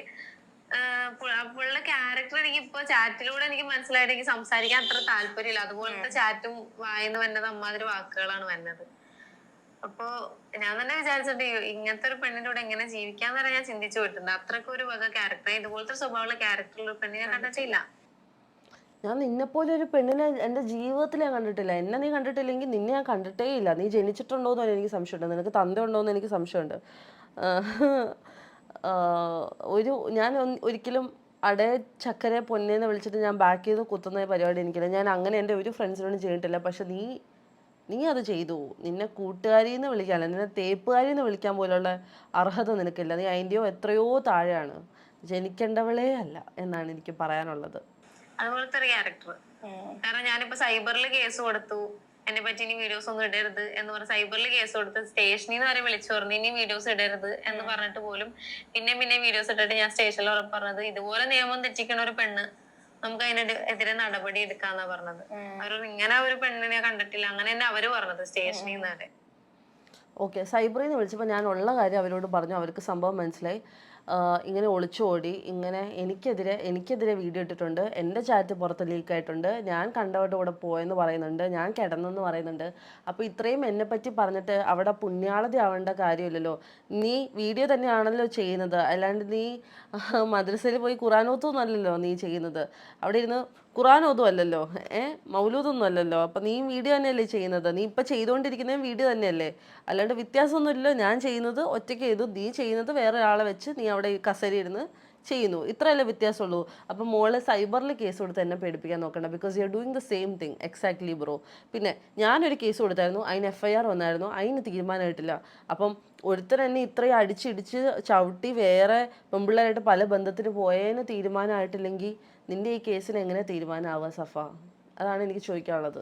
പുള്ള ക്യാരക്ടർ എനിക്ക് ഇപ്പൊ ചാറ്റിലൂടെ എനിക്ക് മനസ്സിലായിട്ട് എനിക്ക് സംസാരിക്കാൻ അത്ര താല്പര്യമില്ല. അതുപോലത്തെ ചാറ്റും വായന്ന് വന്നത് അമ്മാതിരി വാക്കുകളാണ് വന്നത്. അപ്പൊ ഞാൻ തന്നെ വിചാരിച്ചിട്ട് ഇങ്ങനത്തെ ഒരു പെണ്ണിന്റെ കൂടെ എങ്ങനെ ജീവിക്കാന്ന് വരെ ഞാൻ ചിന്തിച്ചു പോയിട്ടുണ്ട്. അത്രയ്ക്ക് ഒരു വക ക്യാരക്ടർ, ഇതുപോലത്തെ സ്വഭാവമുള്ള ക്യാരക്ടറുള്ള പെണ്ണിനെ കണ്ടിട്ടില്ല. ഞാൻ നിന്നെപ്പോലെ ഒരു പെണ്ണിനെ എൻ്റെ ജീവിതത്തിൽ ഞാൻ കണ്ടിട്ടില്ല. എന്നെ നീ കണ്ടിട്ടില്ലെങ്കിൽ നിന്നെ ഞാൻ കണ്ടിട്ടേ ഇല്ല. നീ ജനിച്ചിട്ടുണ്ടോയെന്ന് എനിക്ക് സംശയമുണ്ട്. നിനക്ക് തന്ത ഉണ്ടോയെന്ന് എനിക്ക് സംശയമുണ്ട്. ഞാൻ ഒരിക്കലും അടേ ചക്കരെ പൊന്നേന്ന് വിളിച്ചിട്ട് ഞാൻ ബാക്ക് ചെയ്ത് കുത്തുന്ന പരിപാടി എനിക്കില്ല. ഞാൻ അങ്ങനെ എൻ്റെ ഒരു ഫ്രണ്ട്സിനോടും ചെയ്തിട്ടില്ല. പക്ഷെ നീ അത് ചെയ്തു. നിന്നെ കൂട്ടുകാരിന്ന് വിളിക്കാനല്ല, നിന്നെ തേപ്പുകാരിന്ന് വിളിക്കാൻ പോലുള്ള അർഹത നിനക്കില്ല. നീ അതിൻ്റെയോ എത്രയോ താഴെയാണ്. ജനിക്കേണ്ടവളേ അല്ല എന്നാണ് എനിക്ക് പറയാനുള്ളത്. അതുപോലത്തെ ഒരു ക്യാരക്ടർ. കാരണം ഞാനിപ്പോ സൈബറിൽ കേസ് കൊടുത്തു, എന്നെ പറ്റി ഇനി വീഡിയോസ് ഒന്നും ഇടരുത് എന്ന് പറഞ്ഞ് സൈബറിൽ കേസ് കൊടുത്ത് സ്റ്റേഷനിൽ നിന്ന് വരെ വിളിച്ചു പറഞ്ഞു ഇനി വീഡിയോസ് ഇടരുത് എന്ന് പറഞ്ഞിട്ട് പോലും പിന്നെ വീഡിയോസ് ഇട്ടിട്ട് ഞാൻ സ്റ്റേഷനിൽ ഉറപ്പ് പറഞ്ഞത് ഇതുപോലെ നിയമം തെറ്റിക്കണ ഒരു പെണ്ണ് നമുക്ക് അതിനെതിരെ നടപടി എടുക്കാന്നാ പറഞ്ഞത്. അവരൊന്നും ഇങ്ങനെ ഒരു പെണ്ണിനെ കണ്ടിട്ടില്ല, അങ്ങനെ തന്നെ അവര് പറഞ്ഞത് സ്റ്റേഷനിൽ നിന്ന് വരെ. ഓക്കെ, സൈബറിൽ നിന്ന് വിളിച്ചപ്പോൾ ഞാൻ ഉള്ള കാര്യം അവരോട് പറഞ്ഞു. അവർക്ക് സംഭവം മനസ്സിലായി. ഇങ്ങനെ ഒളിച്ചോടി ഇങ്ങനെ എനിക്കെതിരെ വീഡിയോ ഇട്ടിട്ടുണ്ട്. എൻ്റെ ചാറ്റ് പുറത്ത് ലീക്കായിട്ടുണ്ട്. ഞാൻ കണ്ടവരുടെ കൂടെ പോയെന്ന് പറയുന്നുണ്ട്. ഞാൻ കിടന്നെന്ന് പറയുന്നുണ്ട്. അപ്പോൾ ഇത്രയും എന്നെപ്പറ്റി പറഞ്ഞിട്ട് അവിടെ പുണ്യാളതി ആവേണ്ട കാര്യമില്ലല്ലോ. നീ വീഡിയോ തന്നെയാണല്ലോ ചെയ്യുന്നത്. അല്ലാണ്ട് നീ മദ്രസയിൽ പോയി ഖുറാനോത്തൊന്നും അല്ലല്ലോ നീ ചെയ്യുന്നത്. അവിടെ ഇരുന്ന് ഖുറാനോതും അല്ലല്ലോ, മൗലൂദൊന്നും അല്ലല്ലോ. അപ്പം നീ വീഡിയോ തന്നെയല്ലേ ചെയ്യുന്നത്. നീ ഇപ്പം ചെയ്തുകൊണ്ടിരിക്കുന്നതും വീഡിയോ തന്നെയല്ലേ. അല്ലാണ്ട് വ്യത്യാസമൊന്നുമില്ലല്ലോ. ഞാൻ ചെയ്യുന്നത് ഒറ്റയ്ക്ക് ചെയ്തു, നീ ചെയ്യുന്നത് വേറെ ഒരാളെ വെച്ച് നീ അവിടെ കസേര ഇരുന്ന് ചെയ്യുന്നു. ഇത്രയല്ലേ വ്യത്യാസമുള്ളൂ. അപ്പം മോളെ സൈബറിൽ കേസ് കൊടുത്ത് എന്നെ പേടിപ്പിക്കാൻ നോക്കണ്ട. Because you are doing the same thing exactly bro. പിന്നെ ഞാനൊരു കേസ് കൊടുത്തായിരുന്നു, അതിന് FIR വന്നായിരുന്നു, അതിന് തീരുമാനമായിട്ടില്ല. അപ്പം ഒരുത്തർ എന്നെ ഇത്രയും അടിച്ചിടിച്ച് ചവിട്ടി വേറെ പെൺപിള്ളേരായിട്ട് പല ബന്ധത്തിന് പോയതിന് തീരുമാനമായിട്ടില്ലെങ്കിൽ നിൻ്റെ ഈ കേസിന് എങ്ങനെ തീരുമാനമാവുക സഫ? അതാണ് എനിക്ക് ചോദിക്കാനുള്ളത്.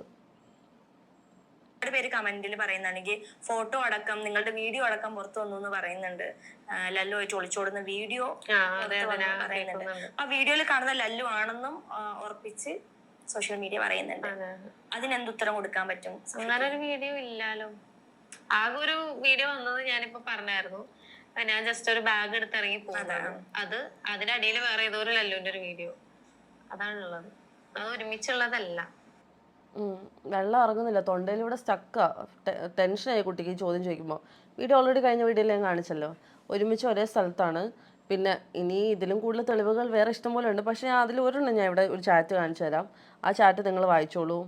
ഒരുപാട് പേര് കമന്റിൽ പറയുന്നുണ്ടെങ്കിൽ ഫോട്ടോ അടക്കം നിങ്ങളുടെ വീഡിയോ അടക്കം പുറത്തു വന്നു എന്ന് പറയുന്നുണ്ട്. ലല്ലു ആയിട്ട് ഒളിച്ചോടുന്ന വീഡിയോ പറയുന്നുണ്ട്. ആ വീഡിയോയിൽ കാണുന്ന ലല്ലു ആണെന്നും ഉറപ്പിച്ച് സോഷ്യൽ മീഡിയ പറയുന്നുണ്ട്. അതിനെന്തുത്തരം കൊടുക്കാൻ പറ്റും? അങ്ങനെ ഒരു വീഡിയോ ഇല്ലാലോ. ആകെ ഒരു വീഡിയോ വന്നത് ഞാനിപ്പോ പറഞ്ഞായിരുന്നു, ഞാൻ ജസ്റ്റ് ഒരു ബാഗ് എടുത്ത് ഇറങ്ങി പോകുന്നതാണ്. അതിനടിയിൽ വേറെ ഏതോ ഒരു ലല്ലുവിന്റെ ഒരു വീഡിയോ അതാണുള്ളത്. അത് ഒരുമിച്ചുള്ളതല്ല. വെള്ളം ഇറങ്ങുന്നില്ല, തൊണ്ടയിലൂടെ സ്റ്റക്കാ. ടെൻഷനായി കുട്ടിക്ക് ഈ ചോദ്യം ചോദിക്കുമ്പോൾ. വീഡിയോ ഓൾറെഡി കഴിഞ്ഞ വീഡിയോയിൽ ഞാൻ കാണിച്ചല്ലോ. ഒരുമിച്ച് ഒരേ സ്ഥലത്താണ്. പിന്നെ ഇനി ഇതിലും കൂടുതൽ തെളിവുകൾ വേറെ ഇഷ്ടം പോലെ ഉണ്ട്. പക്ഷേ അതിൽ ഒരെണ്ണം ഞാൻ ഇവിടെ ഒരു ചാറ്റ് കാണിച്ചു തരാം. ആ ചാറ്റ് നിങ്ങൾ വായിച്ചോളൂ.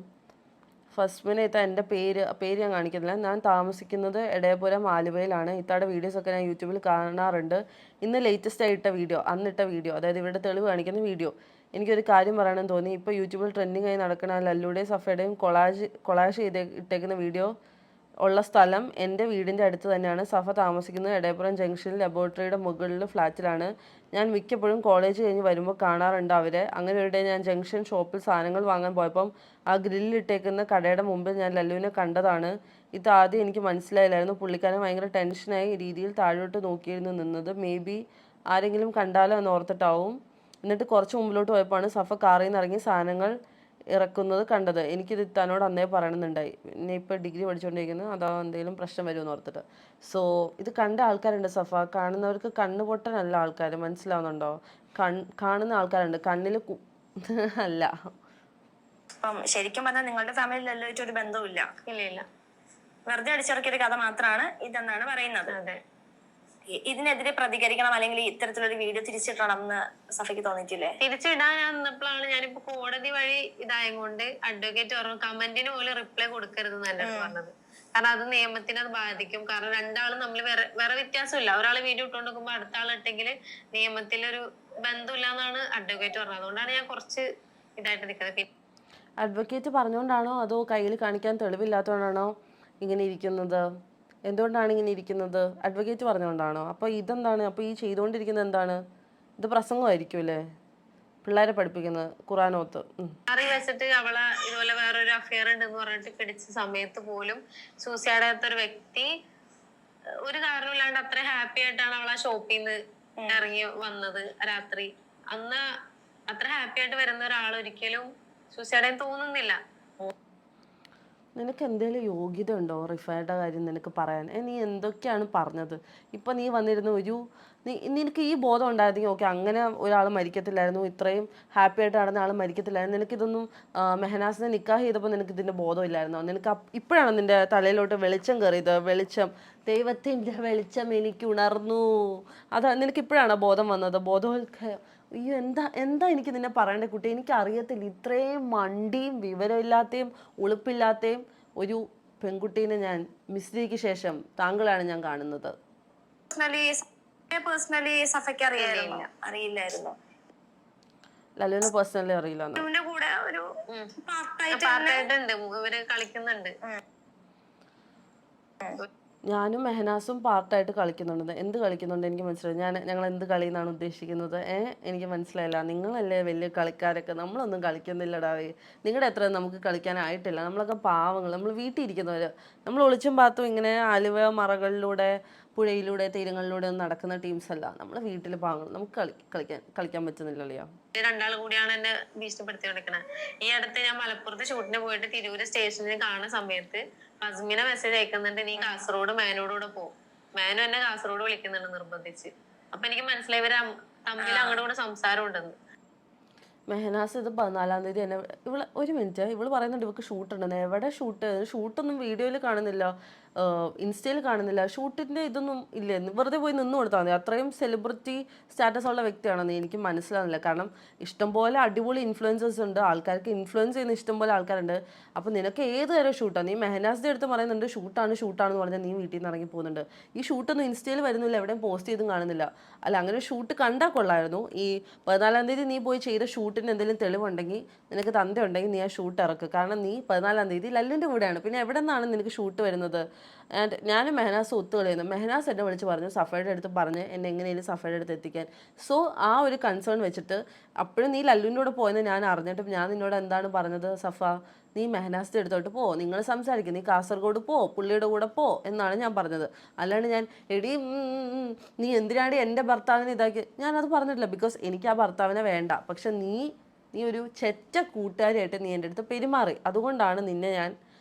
ഫസ്റ്റ് ഇത്ത എൻ്റെ പേര് ഞാൻ കാണിക്കുന്നില്ല. ഞാൻ താമസിക്കുന്നത് എടയപുരം ആലുവയിലാണ്. ഇത്താടെ വീഡിയോസൊക്കെ ഞാൻ യൂട്യൂബിൽ കാണാറുണ്ട്. ഇന്ന് ലേറ്റസ്റ്റ് ആയിട്ട വീഡിയോ, അന്നിട്ട വീഡിയോ, അതായത് ഇവിടെ തെളിവ് കാണിക്കുന്ന വീഡിയോ. എനിക്കൊരു കാര്യം പറയണമെന്ന് തോന്നി. ഇപ്പോൾ യൂട്യൂബിൽ ട്രെൻഡിങ് ആയി നടക്കുന്ന ലല്ലുടെയും സഫയുടെയും കൊളാഷ് ഇട്ടേക്കുന്ന വീഡിയോ ഉള്ള സ്ഥലം എൻ്റെ വീടിൻ്റെ അടുത്ത് തന്നെയാണ്. സഫ താമസിക്കുന്നത് എടയപുരം ജംഗ്ഷനിൽ ലബോറട്ടറിയുടെ മുകളിൽ ഫ്ലാറ്റിലാണ്. ഞാൻ മിക്കപ്പോഴും കോളേജ് കഴിഞ്ഞ് വരുമ്പോൾ കാണാറുണ്ട് അവരെ. അങ്ങനെ ഒരു ഡേ ഞാൻ ജംഗ്ഷൻ ഷോപ്പിൽ സാധനങ്ങൾ വാങ്ങാൻ പോയപ്പം ആ ഗ്രില്ലിട്ടേക്കുന്ന കടയുടെ മുമ്പിൽ ഞാൻ ലല്ലുവിനെ കണ്ടതാണ്. ഇതാദ്യം എനിക്ക് മനസ്സിലായില്ലായിരുന്നു. പുള്ളിക്കാരൻ ഭയങ്കര ടെൻഷനായി രീതിയിൽ താഴോട്ട് നോക്കിയിരുന്നു നിന്നത്. മേ ബി ആരെങ്കിലും കണ്ടാലോ എന്ന് ഓർത്തിട്ടാവും. എന്നിട്ട് കുറച്ച് മുമ്പിലോട്ട് പോയപ്പോഴാണ് സഫ കാറിൽ നിന്ന് ഇറങ്ങി സാധനങ്ങൾ ഇറക്കുന്നത് കണ്ടത്. എനിക്കിത് ഇത്താനോട് അന്നേ പറയണമെന്നുണ്ടായി. പിന്നെ ഇപ്പോൾ ഡിഗ്രി പഠിച്ചുകൊണ്ടിരിക്കുന്നത്, അതാ എന്തെങ്കിലും പ്രശ്നം വരുമെന്ന് ഓർത്തിട്ട്. സോ ഇത് കണ്ട ആൾക്കാരുണ്ട് സഫ. കാണുന്നവർക്ക് കണ്ണ് പൊട്ടനല്ല ആൾക്കാർ, മനസ്സിലാവുന്നുണ്ടോ? കാണുന്ന ആൾക്കാരുണ്ട്, കണ്ണിൽ അല്ല. അപ്പം ശരിക്കും പറഞ്ഞാൽ നിങ്ങളുടെ ഫാമിലിയിൽ എല്ലാവരും ഒരു ബന്ധവും ഇല്ല. ഇല്ല. വെറുതെ അടിച്ചിറക്കിയ ഒരു കഥ മാത്രമാണ് ഇതെന്നാണ് പറയുന്നത്. അതെ. ഇതിനെതിരെ പ്രതികരിക്കണം അല്ലെങ്കിൽ ഇത്തരത്തിലൊരു വീഡിയോ തിരിച്ചിടണം എന്ന് സഫയ്ക്ക് തോന്നിയിട്ടില്ലേ? തിരിച്ചിടാൻ വന്നപ്പോഴാണ് ഞാനിപ്പോ കോടതി വഴി ഇതായതുകൊണ്ട് അഡ്വക്കേറ്റ് പറഞ്ഞു കമന്റിന് പോലും റിപ്ലൈ കൊടുക്കരുത് എന്നല്ല പറഞ്ഞത്. കാരണം അത് നിയമത്തിന് അത് ബാധിക്കും. കാരണം രണ്ടാളും തമ്മിൽ വേറെ വ്യത്യാസമില്ല. ഒരാള് വീഡിയോ ഇട്ടുകൊണ്ടിരിക്കുമ്പോ അടുത്ത ആൾ ഇട്ടെങ്കിൽ നിയമത്തിലൊരു ബന്ധമില്ലാന്നാണ് അഡ്വക്കേറ്റ് പറഞ്ഞത്. അതുകൊണ്ടാണ് ഞാൻ കുറച്ച് ഇതായിട്ട് നിൽക്കുന്നത്. പിന്നെ അഡ്വക്കേറ്റ് പറഞ്ഞുകൊണ്ടാണോ അതോ കയ്യിൽ കാണിക്കാൻ തെളിവില്ലാത്തതുകൊണ്ടാണോ ഇങ്ങനെ ഇരിക്കുന്നത്? എന്തുകൊണ്ടാണ് ഇങ്ങനെ ഇരിക്കുന്നത്? അഡ്വക്കേറ്റ് പറഞ്ഞുകൊണ്ടാണോ? അപ്പോൾ ഇതെന്താണ്? അപ്പോൾ ഈ ചെയ്തുകൊണ്ടിരിക്കുന്നത് എന്താണ്? ഇത് പ്രസംഗമായിരിക്കും അല്ലേ? പിള്ളേരെ പഠിപ്പിക്കുന്നത് ഖുറാനോത്ത്. മാറി വെച്ചിട്ട് അവളെ ഇതുപോലെ വേറൊരു അഫെയർ ഉണ്ടെന്ന് പറഞ്ഞിട്ട് പിടിച്ച സമയത്ത് പോലും സൂസൈഡ് ആകാത്ത ഒരു വ്യക്തി ഒരു കാരണമില്ലാണ്ട് അത്ര ഹാപ്പി ആയിട്ടാണ് അവൾ ആ ഷോപ്പിൽ നിന്ന് ഇറങ്ങി വന്നത് രാത്രി. അന്ന് അത്ര ഹാപ്പി ആയിട്ട് വരുന്ന ഒരാൾ ഒരിക്കലും സൂസൈഡ് ആയി തോന്നുന്നില്ല. നിനക്ക് എന്തെങ്കിലും യോഗ്യത ഉണ്ടോ റിഫയുടെ കാര്യം നിനക്ക് പറയാൻ? നീ എന്തൊക്കെയാണ് പറഞ്ഞത്? ഇപ്പം നീ വന്നിരുന്ന നിനക്ക് ഈ ബോധം ഉണ്ടായിരുന്നെങ്കിൽ ഓക്കെ, അങ്ങനെ ഒരാൾ മരിക്കത്തില്ലായിരുന്നു, ഇത്രയും ഹാപ്പി ആയിട്ട് നടന്ന ആൾ മരിക്കത്തില്ലായിരുന്നു. നിനക്കിതൊന്നും മെഹനാസിനെ നിക്കാഹ് ചെയ്തപ്പോൾ നിനക്ക് ഇതിൻ്റെ ബോധം ഇല്ലായിരുന്നോ? നിനക്ക് ഇപ്പോഴാണ് നിൻ്റെ തലയിലോട്ട് വെളിച്ചം കയറിയത്? വെളിച്ചം, ദൈവത്തിൻ്റെ വെളിച്ചം എനിക്ക് ഉണർന്നു, അതാ നിനക്ക് ഇപ്പോഴാണ് ബോധം വന്നത്? അയ്യോ, എന്താ എനിക്ക് നിന്നെ പറയേണ്ട കുട്ടി? എനിക്ക് അറിയത്തില്ല, ഇത്രയും മണ്ടിയും വിവരമില്ലാത്തയും ഉളുപ്പില്ലാത്തയും ഒരു പെൺകുട്ടീനെ ഞാൻ മിസ്ലിക്ക് ശേഷം താങ്കളാണ് ഞാൻ കാണുന്നത്. പേഴ്സണലി സഫയ്ക്ക് അറിയില്ലായിരുന്നു. ലല്ലുവിനെ പേഴ്സണലി അറിയില്ല. കൂടെ ഒരു പാർട്ടായിട്ടുണ്ട്, ഇവര് കളിക്കുന്നുണ്ട്. ഞാനും മെഹനാസും പാർട്ടായിട്ട് കളിക്കുന്നുണ്ട്. എന്ത് കളിക്കുന്നുണ്ട് എനിക്ക് മനസ്സിലായി. ഞങ്ങൾ എന്ത് കളി എന്നാണ് ഉദ്ദേശിക്കുന്നത്? എനിക്ക് മനസ്സിലായില്ല. നിങ്ങളല്ലേ വലിയ കളിക്കാരൊക്കെ, നമ്മളൊന്നും കളിക്കുന്നില്ലടാവേ. നിങ്ങളുടെ അത്ര നമുക്ക് കളിക്കാനായിട്ടില്ല. നമ്മളൊക്കെ പാവങ്ങൾ, നമ്മൾ വീട്ടിൽ ഇരിക്കുന്നവർ. നമ്മൾ ഒളിച്ചും പാത്തും ഇങ്ങനെ ആലുവ മറകളിലൂടെ പുഴയിലൂടെ തീരങ്ങളിലൂടെ ഒന്നും നടക്കുന്ന ടീംസ് അല്ല. നമ്മൾ വീട്ടിൽ പാവങ്ങൾ, നമുക്ക് കളിക്കാൻ പറ്റുന്നില്ലല്ലോ. രണ്ടാളും കൂടിയാണ് എന്നെ ഭീഷണിപ്പെടുത്തി കൊടുക്കണത്. ഈ അടുത്ത് ഞാൻ മലപ്പുറത്ത് ഷൂട്ടിന് പോയിട്ട് തിരൂര് സ്റ്റേഷനിൽ കാണുന്ന സമയത്ത് ഫസ്മിനെ മെസ്സേജ് അയക്കുന്നുണ്ട്, നീ കാസർഗോഡ് മാനോടുകൂടെ പോകും. മാനു എന്നെ കാസർഗോഡ് വിളിക്കുന്നുണ്ട് നിർബന്ധിച്ച്. അപ്പൊ എനിക്ക് മനസ്സിലായി ഇവര് തമ്മിൽ അങ്ങോട്ടും കൂടെ സംസാരം ഉണ്ടെന്ന്. മെഹനാസ് ഇത് 14-ാം തീയതി എന്നെ ഒരു മിനിറ്റ്, ഇവള് പറയുന്നുണ്ട് ഇവൾക്ക് ഷൂട്ട് ഉണ്ടെന്ന്. എവിടെ ഷൂട്ടൊന്നും വീഡിയോയിൽ കാണുന്നില്ല, ഇൻസ്റ്റയിൽ കാണുന്നില്ല. ഷൂട്ടിൻ്റെ ഇതൊന്നും ഇല്ലേ? വെറുതെ പോയി നിന്ന് കൊടുത്താൽ മതി. അത്രയും സെലിബ്രിറ്റി സ്റ്റാറ്റസ് ഉള്ള വ്യക്തിയാണെന്ന് എനിക്ക് മനസ്സിലാവുന്നില്ല. കാരണം ഇഷ്ടംപോലെ അടിപൊളി ഇൻഫ്ലുവൻസേഴ്സ് ഉണ്ട്, ആൾക്കാർക്ക് ഇൻഫ്ലുവൻസ് ചെയ്യുന്ന ഇഷ്ടംപോലെ ആൾക്കാരുണ്ട്. അപ്പോൾ നിനക്ക് ഏത് തരം ഷൂട്ടാണ്? നീ മെഹനാസിൻ്റെ അടുത്ത് പറയുന്നുണ്ട് ഷൂട്ടാണെന്ന് പറഞ്ഞാൽ നീ വീട്ടിൽ നിന്ന് ഇറങ്ങി പോകുന്നുണ്ട്. ഈ ഷൂട്ടൊന്നും ഇൻസ്റ്റയിൽ വരുന്നില്ല, എവിടെയും പോസ്റ്റ് ചെയ്തും കാണുന്നില്ല. അല്ല, അങ്ങനെ ഷൂട്ട് കണ്ടാൽ കൊള്ളായിരുന്നു. ഈ 14-ാം തീയതി നീ പോയി ചെയ്ത ഷൂട്ടിന് എന്തെങ്കിലും തെളിവുണ്ടെങ്കിൽ, നിനക്ക് തന്തയുണ്ടെങ്കിൽ നീ ആ ഷൂട്ട് ഇറക്കുക. കാരണം നീ 14-ാം തീയതി ലല്ലുവിൻ്റെ കൂടെയാണ്. പിന്നെ എവിടെ നിന്നാണ് നിനക്ക് ഷൂട്ട് വരുന്നത്? ആൻഡ് ഞാനും മെഹനാസ് ഒത്തുകളിയുന്നു. മെഹനാസ് എന്നെ വിളിച്ച് പറഞ്ഞു സഫയുടെ അടുത്ത് പറഞ്ഞ് എന്നെ എങ്ങനെയും സഫയുടെ അടുത്ത് എത്തിക്കാൻ. സോ ആ ഒരു കൺസേൺ വെച്ചിട്ട് അപ്പോഴും നീ ലല്ലുവിൻ്റെ കൂടെ പോയെന്ന് ഞാൻ അറിഞ്ഞിട്ടും ഞാൻ നിന്നോട് എന്താണ് പറഞ്ഞത്? സഫ, നീ മെഹനാസിൻ്റെ അടുത്തോട്ട് പോ, നിങ്ങൾ സംസാരിക്കും, നീ കാസർഗോഡ് പോ, പുള്ളിയുടെ കൂടെ പോ എന്നാണ് ഞാൻ പറഞ്ഞത്. അല്ലാണ്ട് ഞാൻ എടി നീ എന്തിനാണ് എൻ്റെ ഭർത്താവിനെ ഇതാക്കി, ഞാനത് പറഞ്ഞിട്ടില്ല. ബിക്കോസ് എനിക്ക് ആ ഭർത്താവിനെ വേണ്ട. പക്ഷെ നീ ഒരു ചെറ്റ കൂട്ടുകാരിയായിട്ട് നീ എൻ്റെ അടുത്ത് പെരുമാറി. അതുകൊണ്ടാണ് നിന്നെ ഞാൻ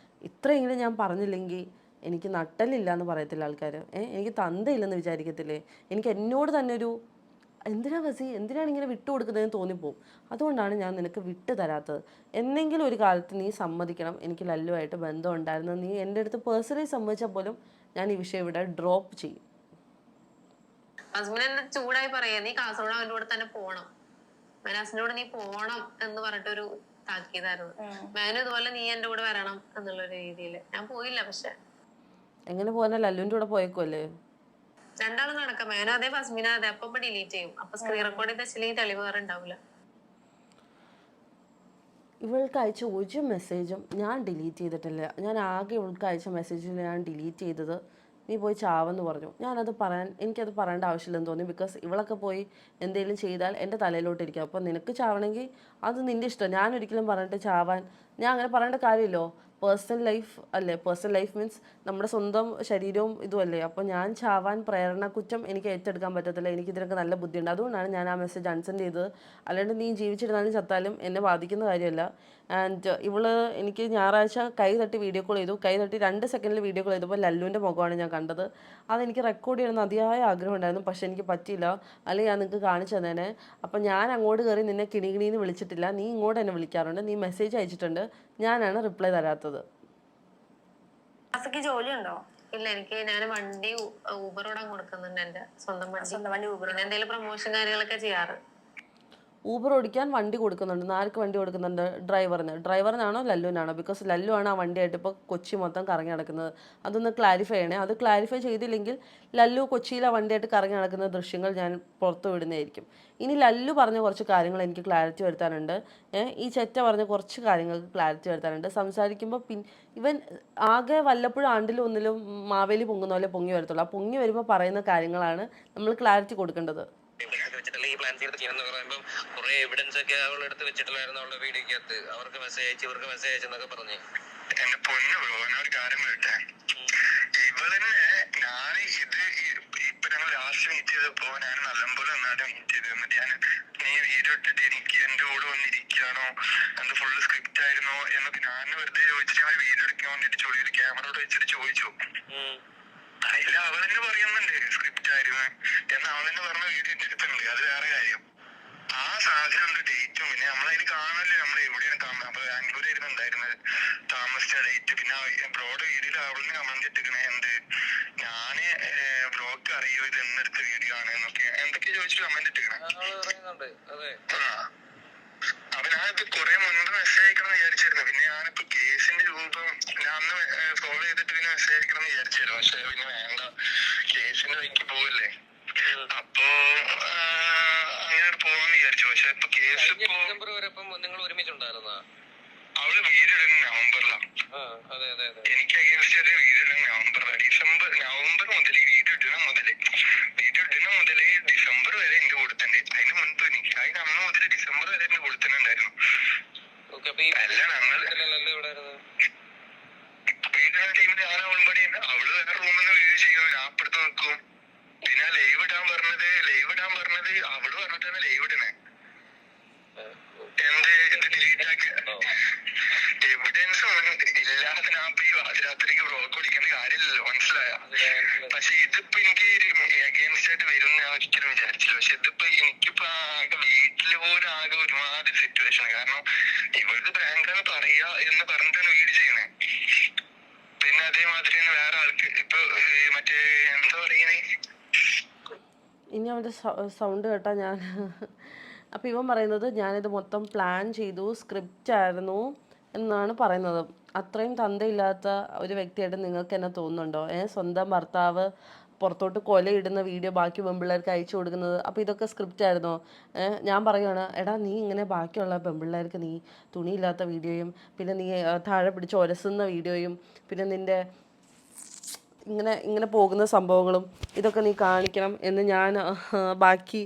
ഇത്രയെങ്കിലും ഞാൻ പറഞ്ഞില്ലെങ്കിൽ എനിക്ക് നട്ടലില്ല എന്ന് പറയത്തില്ല ആൾക്കാർ. എനിക്ക് തന്തയില്ലെന്ന് വിചാരിക്കത്തില്ലേ? എനിക്ക് എന്നോട് തന്നെ ഒരു എന്തിനാണ് ഇങ്ങനെ വിട്ടുകൊടുക്കുന്നതെന്ന് തോന്നിപ്പോവും. അതുകൊണ്ടാണ് ഞാൻ നിനക്ക് വിട്ടു തരാത്തത്. എന്നെങ്കിലും ഒരു കാലത്ത് നീ സമ്മതിക്കണം എനിക്ക് ലല്ലുവായിട്ട് ബന്ധം ഉണ്ടായിരുന്നു. നീ എൻ്റെ അടുത്ത് പേഴ്സണലി സമ്മതിച്ചാൽ പോലും ഞാൻ ഈ വിഷയം ഇവിടെ ഡ്രോപ്പ് ചെയ്യും. ഹസ്ബൻഡ് എന്നെ ചൂടായി പറയാ, നീ കാസർഗോഡ് അവൻ്റെ കൂടെ തന്നെ പോണം, മെനാസിന്റെ കൂടെ നീ പോണം എന്ന് പറഞ്ഞിട്ടൊരു താക്കീതായിരുന്നു. മാനു ഇതുപോലെ നീ എൻ്റെ കൂടെ വരണം എന്നുള്ളൊരു രീതിയിൽ ഞാൻ പോയില്ല. പക്ഷെ എങ്ങനെ പോകാനാ? ലല്ലുവിൻ്റെ കൂടെ പോയേക്കുമല്ലേ? രണ്ടാളും നടക്കാം. മാനു അതെ, ഫസ്മിന അതെ. അപ്പൊ ഡിലീറ്റ് ചെയ്യും. അപ്പൊ സ്ക്രീൻ റെക്കോർഡ് ചെയ്ത് വെച്ചില്ലെങ്കിൽ തെളിവ് വേറെ ഉണ്ടാവില്ല. ഇവൾക്ക് അയച്ച ഒരു മെസ്സേജും ഞാൻ ഡിലീറ്റ് ചെയ്തിട്ടില്ല. ഞാൻ ആകെ ഇവൾക്ക് അയച്ച മെസ്സേജിൽ ഞാൻ ഡിലീറ്റ് ചെയ്തത് നീ പോയി ചാവെന്ന് പറഞ്ഞു. എനിക്കത് പറയേണ്ട ആവശ്യമില്ലെന്ന് തോന്നി. ബിക്കോസ് ഇവളൊക്കെ പോയി എന്തെങ്കിലും ചെയ്താൽ എൻ്റെ തലയിലോട്ടിരിക്കും. അപ്പോൾ നിനക്ക് ചാവണമെങ്കിൽ അത് നിൻ്റെ ഇഷ്ടം. ഞാൻ ഒരിക്കലും പറഞ്ഞിട്ട് ചാവാൻ ഞാൻ അങ്ങനെ പറയേണ്ട കാര്യമില്ലോ. പേഴ്സണൽ ലൈഫ് അല്ലേ? പേഴ്സണൽ ലൈഫ് മീൻസ് നമ്മുടെ സ്വന്തം ശരീരവും ഇതുമല്ലേ? അപ്പോൾ ഞാൻ ചാവാൻ പ്രേരണ കുറ്റം എനിക്ക് ഏറ്റെടുക്കാൻ പറ്റത്തില്ല. എനിക്കിതിനൊക്കെ നല്ല ബുദ്ധിയുണ്ട്. അതുകൊണ്ടാണ് ഞാൻ ആ മെസ്സേജ് അൺസെൻഡ് ചെയ്തത്. അല്ലാണ്ട് നീ ജീവിച്ചിരുന്നാലും ചത്താലും എന്നെ ബാധിക്കുന്ന കാര്യമല്ല. ആൻഡ് എനിക്ക് ഞായറാഴ്ച കൈ തട്ടി വീഡിയോ കോൾ ചെയ്തു. കൈ തട്ടി 2 സെക്കൻഡിൽ വീഡിയോ കോൾ ചെയ്തപ്പോൾ ലല്ലുവിൻ്റെ മുഖമാണ് ഞാൻ കണ്ടത്. അതെനിക്ക് റെക്കോർഡ് ചെയ്യണമെന്ന് അതിയായ ആഗ്രഹം ഉണ്ടായിരുന്നു. പക്ഷെ എനിക്ക് പറ്റിയില്ല. അല്ലെങ്കിൽ ഞാൻ നിങ്ങൾക്ക് കാണിച്ചു തന്നേനെ. അപ്പം ഞാൻ അങ്ങോട്ട് കയറി നിന്നെ കിണികിണിന്ന് വിളിച്ചിട്ടില്ല. നീ ഇങ്ങോട്ട് എന്നെ വിളിക്കാറുണ്ട്, നീ മെസ്സേജ് അയച്ചിട്ടുണ്ട്, ഞാനാണ് റിപ്ലൈ തരാത്തത്. ജോലിയുണ്ടോ? ഇല്ല, ഞാൻ വണ്ടി ഊബർ ഓടാൻ കൊടുക്കുന്നുണ്ട്. എന്റെ സ്വന്തം വണ്ടി ഊബർ. എന്തെങ്കിലും പ്രൊമോഷൻ കാര്യങ്ങളൊക്കെ ചെയ്യാറ്. ഊബർ ഓടിക്കാൻ വണ്ടി കൊടുക്കുന്നുണ്ട്. ആർക്ക് വണ്ടി കൊടുക്കുന്നുണ്ട്? ഡ്രൈവറിനാണോ ലല്ലുവിനാണോ? ബിക്കോസ് ലല്ലു ആണ് ആ വണ്ടിയായിട്ട് ഇപ്പോൾ കൊച്ചി മൊത്തം കറങ്ങി നടക്കുന്നത്. അതൊന്ന് ക്ലാരിഫൈ ചെയ്യണേ. അത് ക്ലാരിഫൈ ചെയ്തില്ലെങ്കിൽ ലല്ലു കൊച്ചിയിൽ ആ വണ്ടിയായിട്ട് കറങ്ങി നടക്കുന്ന ദൃശ്യങ്ങൾ ഞാൻ പുറത്തു വിടുന്നതായിരിക്കും. ഇനി ലല്ലു പറഞ്ഞ കുറച്ച് കാര്യങ്ങൾ എനിക്ക് ക്ലാരിറ്റി വരുത്താനുണ്ട്. ഈ ചെറ്റ പറഞ്ഞ കുറച്ച് കാര്യങ്ങൾക്ക് ക്ലാരിറ്റി വരുത്താനുണ്ട്. സംസാരിക്കുമ്പോൾ ഇവൻ ആകെ വല്ലപ്പോഴും ആണ്ടിലും ഒന്നിലും മാവേലി പൊങ്ങുന്ന പോലെ പൊങ്ങി വരത്തുള്ളൂ. ആ പൊങ്ങി വരുമ്പോൾ പറയുന്ന കാര്യങ്ങളാണ് നമ്മൾ ക്ലാരിറ്റി കൊടുക്കേണ്ടത്. ഈ പ്ലാൻ ചെയ്ത് ചെയ്യുന്ന പറയുമ്പോൾ കുറെ എവിഡൻസ് ഒക്കെ അവളെടുത്ത് വെച്ചിട്ടില്ലായിരുന്നു അവളുടെ വീഡിയോക്കകത്ത്. അവർക്ക് മെസ്സേജ് അയച്ചു, ഇവർക്ക് മെസ്സേജ് അയച്ചെന്നൊക്കെ പറഞ്ഞ്. എന്റെ പൊന്നു ബ്രോ, ഞാനൊരു കാര്യം പറയട്ടെ. ഇവളെന്നെ ഞാൻ ഇപ്പൊ ഞങ്ങൾ ലാസ്റ്റ് മീറ്റ് ചെയ്തപ്പോ ഞാൻ നല്ലപോലെ നന്നായിട്ട് മീറ്റ് ചെയ്തു. എന്നിട്ട് ഞാൻ നീ വീഡിയോ ഇട്ടിട്ട് എനിക്ക് എന്റെ കൂടെ വന്നിരിക്കുകയാണോ, എന്ത് ഫുള്ള് സ്ക്രിപ്റ്റ് ആയിരുന്നോ എന്നൊക്കെ ഞാൻ വെറുതെ ചോദിച്ചിട്ട് ഞാൻ വീഡിയോ എടുക്കാൻ വേണ്ടിട്ട് ഒരു ക്യാമറയോട് വെച്ചിട്ട് ചോദിച്ചു. അതിൽ അവളെന്നെ പറയുന്നുണ്ട് സ്ക്രിപ്റ്റ് ആയിരുന്നു എന്ന്. അവളെന്നെ പറഞ്ഞ വീഡിയോ എടുത്തിട്ടുണ്ട്. അത് വേറെ കാര്യം. ആ സാധനം ഉണ്ട് ഡേറ്റും. പിന്നെ നമ്മളതിന് കാണല്ലേ നമ്മൾ എവിടെയാണ് അപ്പൊ ബാംഗ്ലൂരായിരുന്നു ഉണ്ടായിരുന്നത് താമസിച്ച ഡേറ്റ്. പിന്നെ ബ്രോഡ് വീഡിയോയിൽ അവളിന് കമന്റ് ഇട്ടിരിക്കണേ എന്ത് ഞാന് ബ്രോക്ക് അറിയോ ഇത് എന്നെടുത്ത വീഡിയോ ആണ് എന്നൊക്കെ എന്തൊക്കെ ചോദിച്ചിട്ട് കമന്റ് ഇട്ടിരിക്കണേ. അപ്പൊ ഞാനിപ്പോ കുറെ മുൻപ് മെസ്സേജ് അയക്കണം വിചാരിച്ചിരുന്നു. പിന്നെ ഞാനിപ്പോ കേസിന്റെ രൂപം ഞാൻ അന്ന് ഫോളോ ചെയ്തിട്ട് പിന്നെ മെസ്സേജ് അയക്കണം വിചാരിച്ചിരുന്നു. പക്ഷെ പിന്നെ വേണ്ട, കേസിന്റെ വഴിക്ക് പോവില്ലേ. അപ്പോ അങ്ങനെ പോവാന്ന് വിചാരിച്ചു. പക്ഷെ ഇപ്പൊ കേസ് ഡിസംബർ വരെ നിങ്ങൾ ഒരുമിച്ചുണ്ടായിരുന്ന അവള് വീട് നവംബറിലാണ്. എനിക്ക് അഗേൻസ്റ്റ് ഒരു വീട് നവംബറിലാണ്. നവംബർ മുതൽ വീഡിയോ ഇടുന്ന മുതൽ ഡിസംബർ വരെ എന്റെ കൂടെ തന്നെ. അതിന് മുൻപ് എനിക്ക് അന്ന് മുതൽ ഡിസംബർ വരെ എന്റെ കൂടെ തന്നെ ഉണ്ടായിരുന്നു. അല്ല ഞങ്ങൾ വീടുന്ന ടൈമിൽ ഞാൻ അവളുമ്പടി അവള് വേറെ റൂമിൽ നിന്ന് വീഡിയോ ചെയ്യുന്നു, ഞാൻ അപ്പുറത്ത് നിൽക്കും. പിന്നെ ലൈവ് ഇടാൻ പറഞ്ഞത് അവള് പറഞ്ഞിട്ടാണ് ലൈവ് ഇടണേ. എന്ത് ഡിലീറ്റ് ആക്കി എവിഡൻസ് ഇല്ലാതെ ഞാൻ ഇപ്പൊ ഈ പാതിരാത്രിക്ക് ബ്ലോക്ക് ഓടിക്കേണ്ട കാര്യമില്ലല്ലോ, മനസ്സിലായ. പക്ഷെ ഇതിപ്പോ എനിക്ക് അഗേൻസ്റ്റ് ആയിട്ട് വരും ഞാൻ ഒരിക്കലും വിചാരിച്ചില്ല. പക്ഷെ ഇതിപ്പോ എനിക്കിപ്പോ ആകെ വീട്ടില് പോലും ആകെ ഒരുമാതിരി സിറ്റുവേഷൻ. കാരണം ഇവൾക്ക് പ്രാങ്കാണ് പറയാ എന്ന് പറഞ്ഞിട്ടാണ് വീട് ചെയ്യണേ. പിന്നെ അതേമാതിരി വേറെ ആൾക്ക് ഇപ്പൊ മറ്റേ എന്താ പറയുന്നേ, ഇനി അവൻ്റെ സൗണ്ട് കേട്ടാൽ ഞാൻ അപ്പോൾ ഇവൻ പറയുന്നത് ഞാനിത് മൊത്തം പ്ലാൻ ചെയ്തു, സ്ക്രിപ്റ്റ് ആയിരുന്നു എന്നാണ് പറയുന്നത്. അത്രയും തന്തയില്ലാത്ത ഒരു വ്യക്തിയായിട്ട് നിങ്ങൾക്ക് എന്നെ തോന്നുന്നുണ്ടോ? സ്വന്തം ഭർത്താവ് പുറത്തോട്ട് കൊലയിടുന്ന വീഡിയോ ബാക്കി പെൺപിള്ളേർക്ക് അയച്ചു കൊടുക്കുന്നത്. അപ്പോൾ ഇതൊക്കെ സ്ക്രിപ്റ്റ് ആയിരുന്നോ? ഞാൻ പറയുകയാണ്, എടാ നീ ഇങ്ങനെ ബാക്കിയുള്ള പെൺപിള്ളേർക്ക് നീ തുണിയില്ലാത്ത വീഡിയോയും പിന്നെ നീ താഴെ പിടിച്ച് ഒരസുന്ന വീഡിയോയും പിന്നെ നിൻ്റെ ഇങ്ങനെ പോകുന്ന സംഭവങ്ങളും ഇതൊക്കെ നീ കാണിക്കണം എന്ന് ഞാൻ ബാക്കി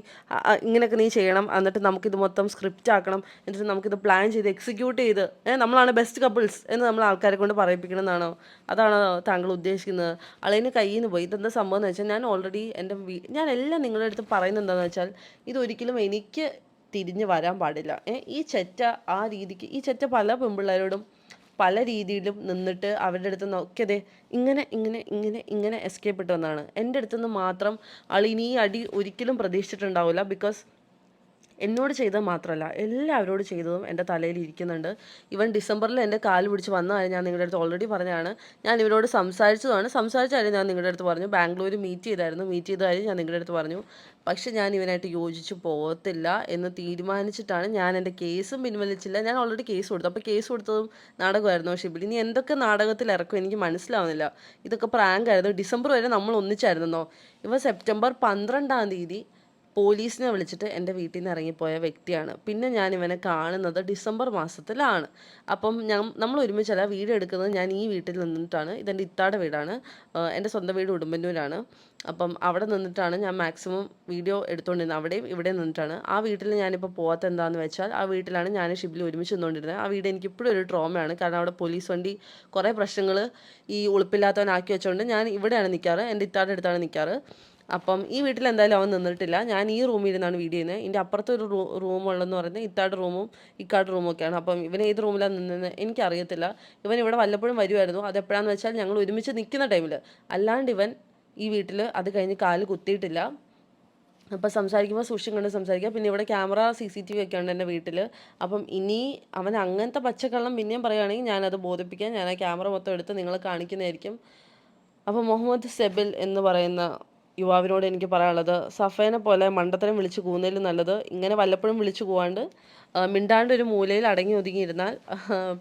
ഇങ്ങനെയൊക്കെ നീ ചെയ്യണം. എന്നിട്ട് നമുക്കിത് മൊത്തം സ്ക്രിപ്റ്റ് ആക്കണം. എന്നിട്ട് നമുക്കിത് പ്ലാൻ ചെയ്ത് എക്സിക്യൂട്ട് ചെയ്ത് നമ്മളാണ് ബെസ്റ്റ് കപ്പിൾസ് എന്ന് നമ്മൾ ആൾക്കാരെ കൊണ്ട് പറയിപ്പിക്കണം എന്നാണോ? അതാണോ താങ്കൾ ഉദ്ദേശിക്കുന്നത്? അളവിന് കയ്യിൽ നിന്ന് പോയി. ഇതെന്താ സംഭവം എന്ന് വെച്ചാൽ ഞാൻ ഓൾറെഡി ഞാൻ എല്ലാം നിങ്ങളുടെ അടുത്ത് പറയുന്നത് എന്താണെന്ന് വെച്ചാൽ ഇതൊരിക്കലും എനിക്ക് തിരിഞ്ഞ് വരാൻ പാടില്ല. ഈ ചെറ്റ ആ രീതിക്ക് ഈ ചെറ്റ പല പെൺപിള്ളേരോടും പല രീതിയിലും നിന്നിട്ട് അവരുടെ അടുത്ത് നോക്കിയതേ ഇങ്ങനെ എസ്കേപ്പ് ഇട്ട് വന്നതാണ്. എൻ്റെ അടുത്തുനിന്ന് മാത്രം ആളിനി ഈ അടി ഒരിക്കലും പ്രതീക്ഷിച്ചിട്ടുണ്ടാവില്ല. ബിക്കോസ് എന്നോട് ചെയ്തത് മാത്രമല്ല എല്ലാവരോടും ചെയ്തതും എൻ്റെ തലയിൽ ഇരിക്കുന്നുണ്ട്. ഇവൻ ഡിസംബറിൽ എൻ്റെ കാല് പിടിച്ച് വന്ന കാര്യം ഞാൻ നിങ്ങളുടെ അടുത്ത് ഓൾറെഡി പറഞ്ഞതാണ്. ഞാൻ ഇവരോട് സംസാരിച്ച കാര്യം ഞാൻ നിങ്ങളുടെ അടുത്ത് പറഞ്ഞു. ബാംഗ്ലൂർ മീറ്റ് ചെയ്ത കാര്യം ഞാൻ നിങ്ങളുടെ അടുത്ത് പറഞ്ഞു. പക്ഷെ ഞാൻ ഇവനായിട്ട് യോജിച്ച് പോകത്തില്ല എന്ന് തീരുമാനിച്ചിട്ടാണ് ഞാൻ എൻ്റെ കേസും പിൻവലിച്ചില്ല. ഞാൻ ഓൾറെഡി കേസ് കൊടുത്തു. അപ്പോൾ കേസ് കൊടുത്തതും നാടകമായിരുന്നു. ഷിബിൽ ഇനി എന്തൊക്കെ നാടകത്തിൽ ഇറക്കും എനിക്ക് മനസ്സിലാവുന്നില്ല. ഇതൊക്കെ പ്രാങ്കായിരുന്നു. ഡിസംബർ വരെ നമ്മൾ ഒന്നിച്ചായിരുന്നോ? ഇവ സെപ്റ്റംബർ 12 പോലീസിനെ വിളിച്ചിട്ട് എൻ്റെ വീട്ടിൽ നിന്ന് ഇറങ്ങിപ്പോയ വ്യക്തിയാണ്. പിന്നെ ഞാൻ ഇവനെ കാണുന്നത് ഡിസംബർ മാസത്തിലാണ്. അപ്പം നമ്മൾ ഒരുമിച്ചല്ല വീഡിയോ എടുക്കുന്നത്. ഞാൻ ഈ വീട്ടിൽ നിന്നിട്ടാണ്. ഇതെൻ്റെ ഇത്താടെ വീടാണ്. എൻ്റെ സ്വന്തം വീട് ഉടുമ്പന്നൂരാണ്. അപ്പം അവിടെ നിന്നിട്ടാണ് ഞാൻ മാക്സിമം വീഡിയോ എടുത്തുകൊണ്ടിരുന്നത്. അവിടെയും ഇവിടെ നിന്നിട്ടാണ്. ആ വീട്ടിൽ ഞാനിപ്പോൾ പോകാത്ത എന്താണെന്ന് വെച്ചാൽ ആ വീട്ടിലാണ് ഞാൻ ഷിബിൽ ഒരുമിച്ച് നിന്നുകൊണ്ടിരുന്നത്. ആ വീട് എനിക്കിപ്പോഴും ഒരു ട്രോമയാണ്. കാരണം അവിടെ പോലീസ് വണ്ടി കുറേ പ്രശ്നങ്ങൾ ഈ ഉളുപ്പില്ലാത്തവനാക്കി വെച്ചുകൊണ്ട് ഞാൻ ഇവിടെയാണ് നിൽക്കാറ്. എൻ്റെ ഇത്താടെ അടുത്താണ് നിൽക്കാറ്. അപ്പം ഈ വീട്ടിൽ എന്തായാലും അവൻ നിന്നിട്ടില്ല. ഞാൻ ഈ റൂമിൽ ഇരുന്നാണ് വീഡിയോ ചെയ്യുന്നത്. ഇതിൻ്റെ അപ്പുറത്തെ ഒരു റൂമുള്ളതെന്ന് പറയുന്നത് ഇത്താടെ റൂമും ഇക്കാട് റൂമും ഒക്കെയാണ്. അപ്പം ഇവൻ ഏത് റൂമിലാണ് നിന്നത് എനിക്കറിയത്തില്ല. ഇവൻ ഇവിടെ വല്ലപ്പോഴും വരുമായിരുന്നു. അതെപ്പോഴാന്ന് വെച്ചാൽ ഞങ്ങൾ ഒരുമിച്ച് നിൽക്കുന്ന ടൈമിൽ. അല്ലാണ്ട് ഇവൻ ഈ വീട്ടിൽ അത് കഴിഞ്ഞ് കാല് കുത്തിയിട്ടില്ല. അപ്പം സംസാരിക്കുമ്പോൾ സൂക്ഷിച്ചും കണ്ട് സംസാരിക്കുക. പിന്നെ ഇവിടെ ക്യാമറ CCTV ഒക്കെ ഉണ്ട് എൻ്റെ വീട്ടിൽ. അപ്പം ഇനി അവൻ അങ്ങനത്തെ പച്ചക്കള്ളം പിന്നെയും പറയുകയാണെങ്കിൽ ഞാനത് ബോധിപ്പിക്കാം. ഞാൻ ആ ക്യാമറ മൊത്തം എടുത്ത് നിങ്ങളെ കാണിക്കുന്നതായിരിക്കും. അപ്പം മുഹമ്മദ് സെബിൽ എന്ന് പറയുന്ന യുവാവിനോട് എനിക്ക് പറയാനുള്ളത്, സഫേനെ പോലെ മണ്ടത്തരം വിളിച്ച് കൂന്നതിലും നല്ലത് ഇങ്ങനെ വല്ലപ്പോഴും വിളിച്ചു പോവാണ്ട് മിണ്ടാണ്ട് ഒരു മൂലയിൽ അടങ്ങി ഒതുങ്ങിയിരുന്നാൽ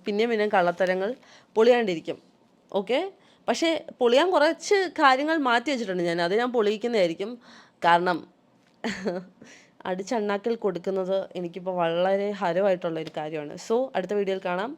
പിന്നെയും കള്ളത്തരങ്ങൾ പൊളിയാണ്ടിരിക്കും. ഓക്കെ, പക്ഷേ പൊളിയാൻ കുറച്ച് കാര്യങ്ങൾ മാറ്റി വെച്ചിട്ടുണ്ട് ഞാൻ, അത് ഞാൻ പൊളിയിക്കുന്നതായിരിക്കും. കാരണം അടിച്ചണ്ണാക്കിൽ കൊടുക്കുന്നത് എനിക്കിപ്പോൾ വളരെ ഹരമായിട്ടുള്ളൊരു കാര്യമാണ്. സോ അടുത്ത വീഡിയോയിൽ കാണാം.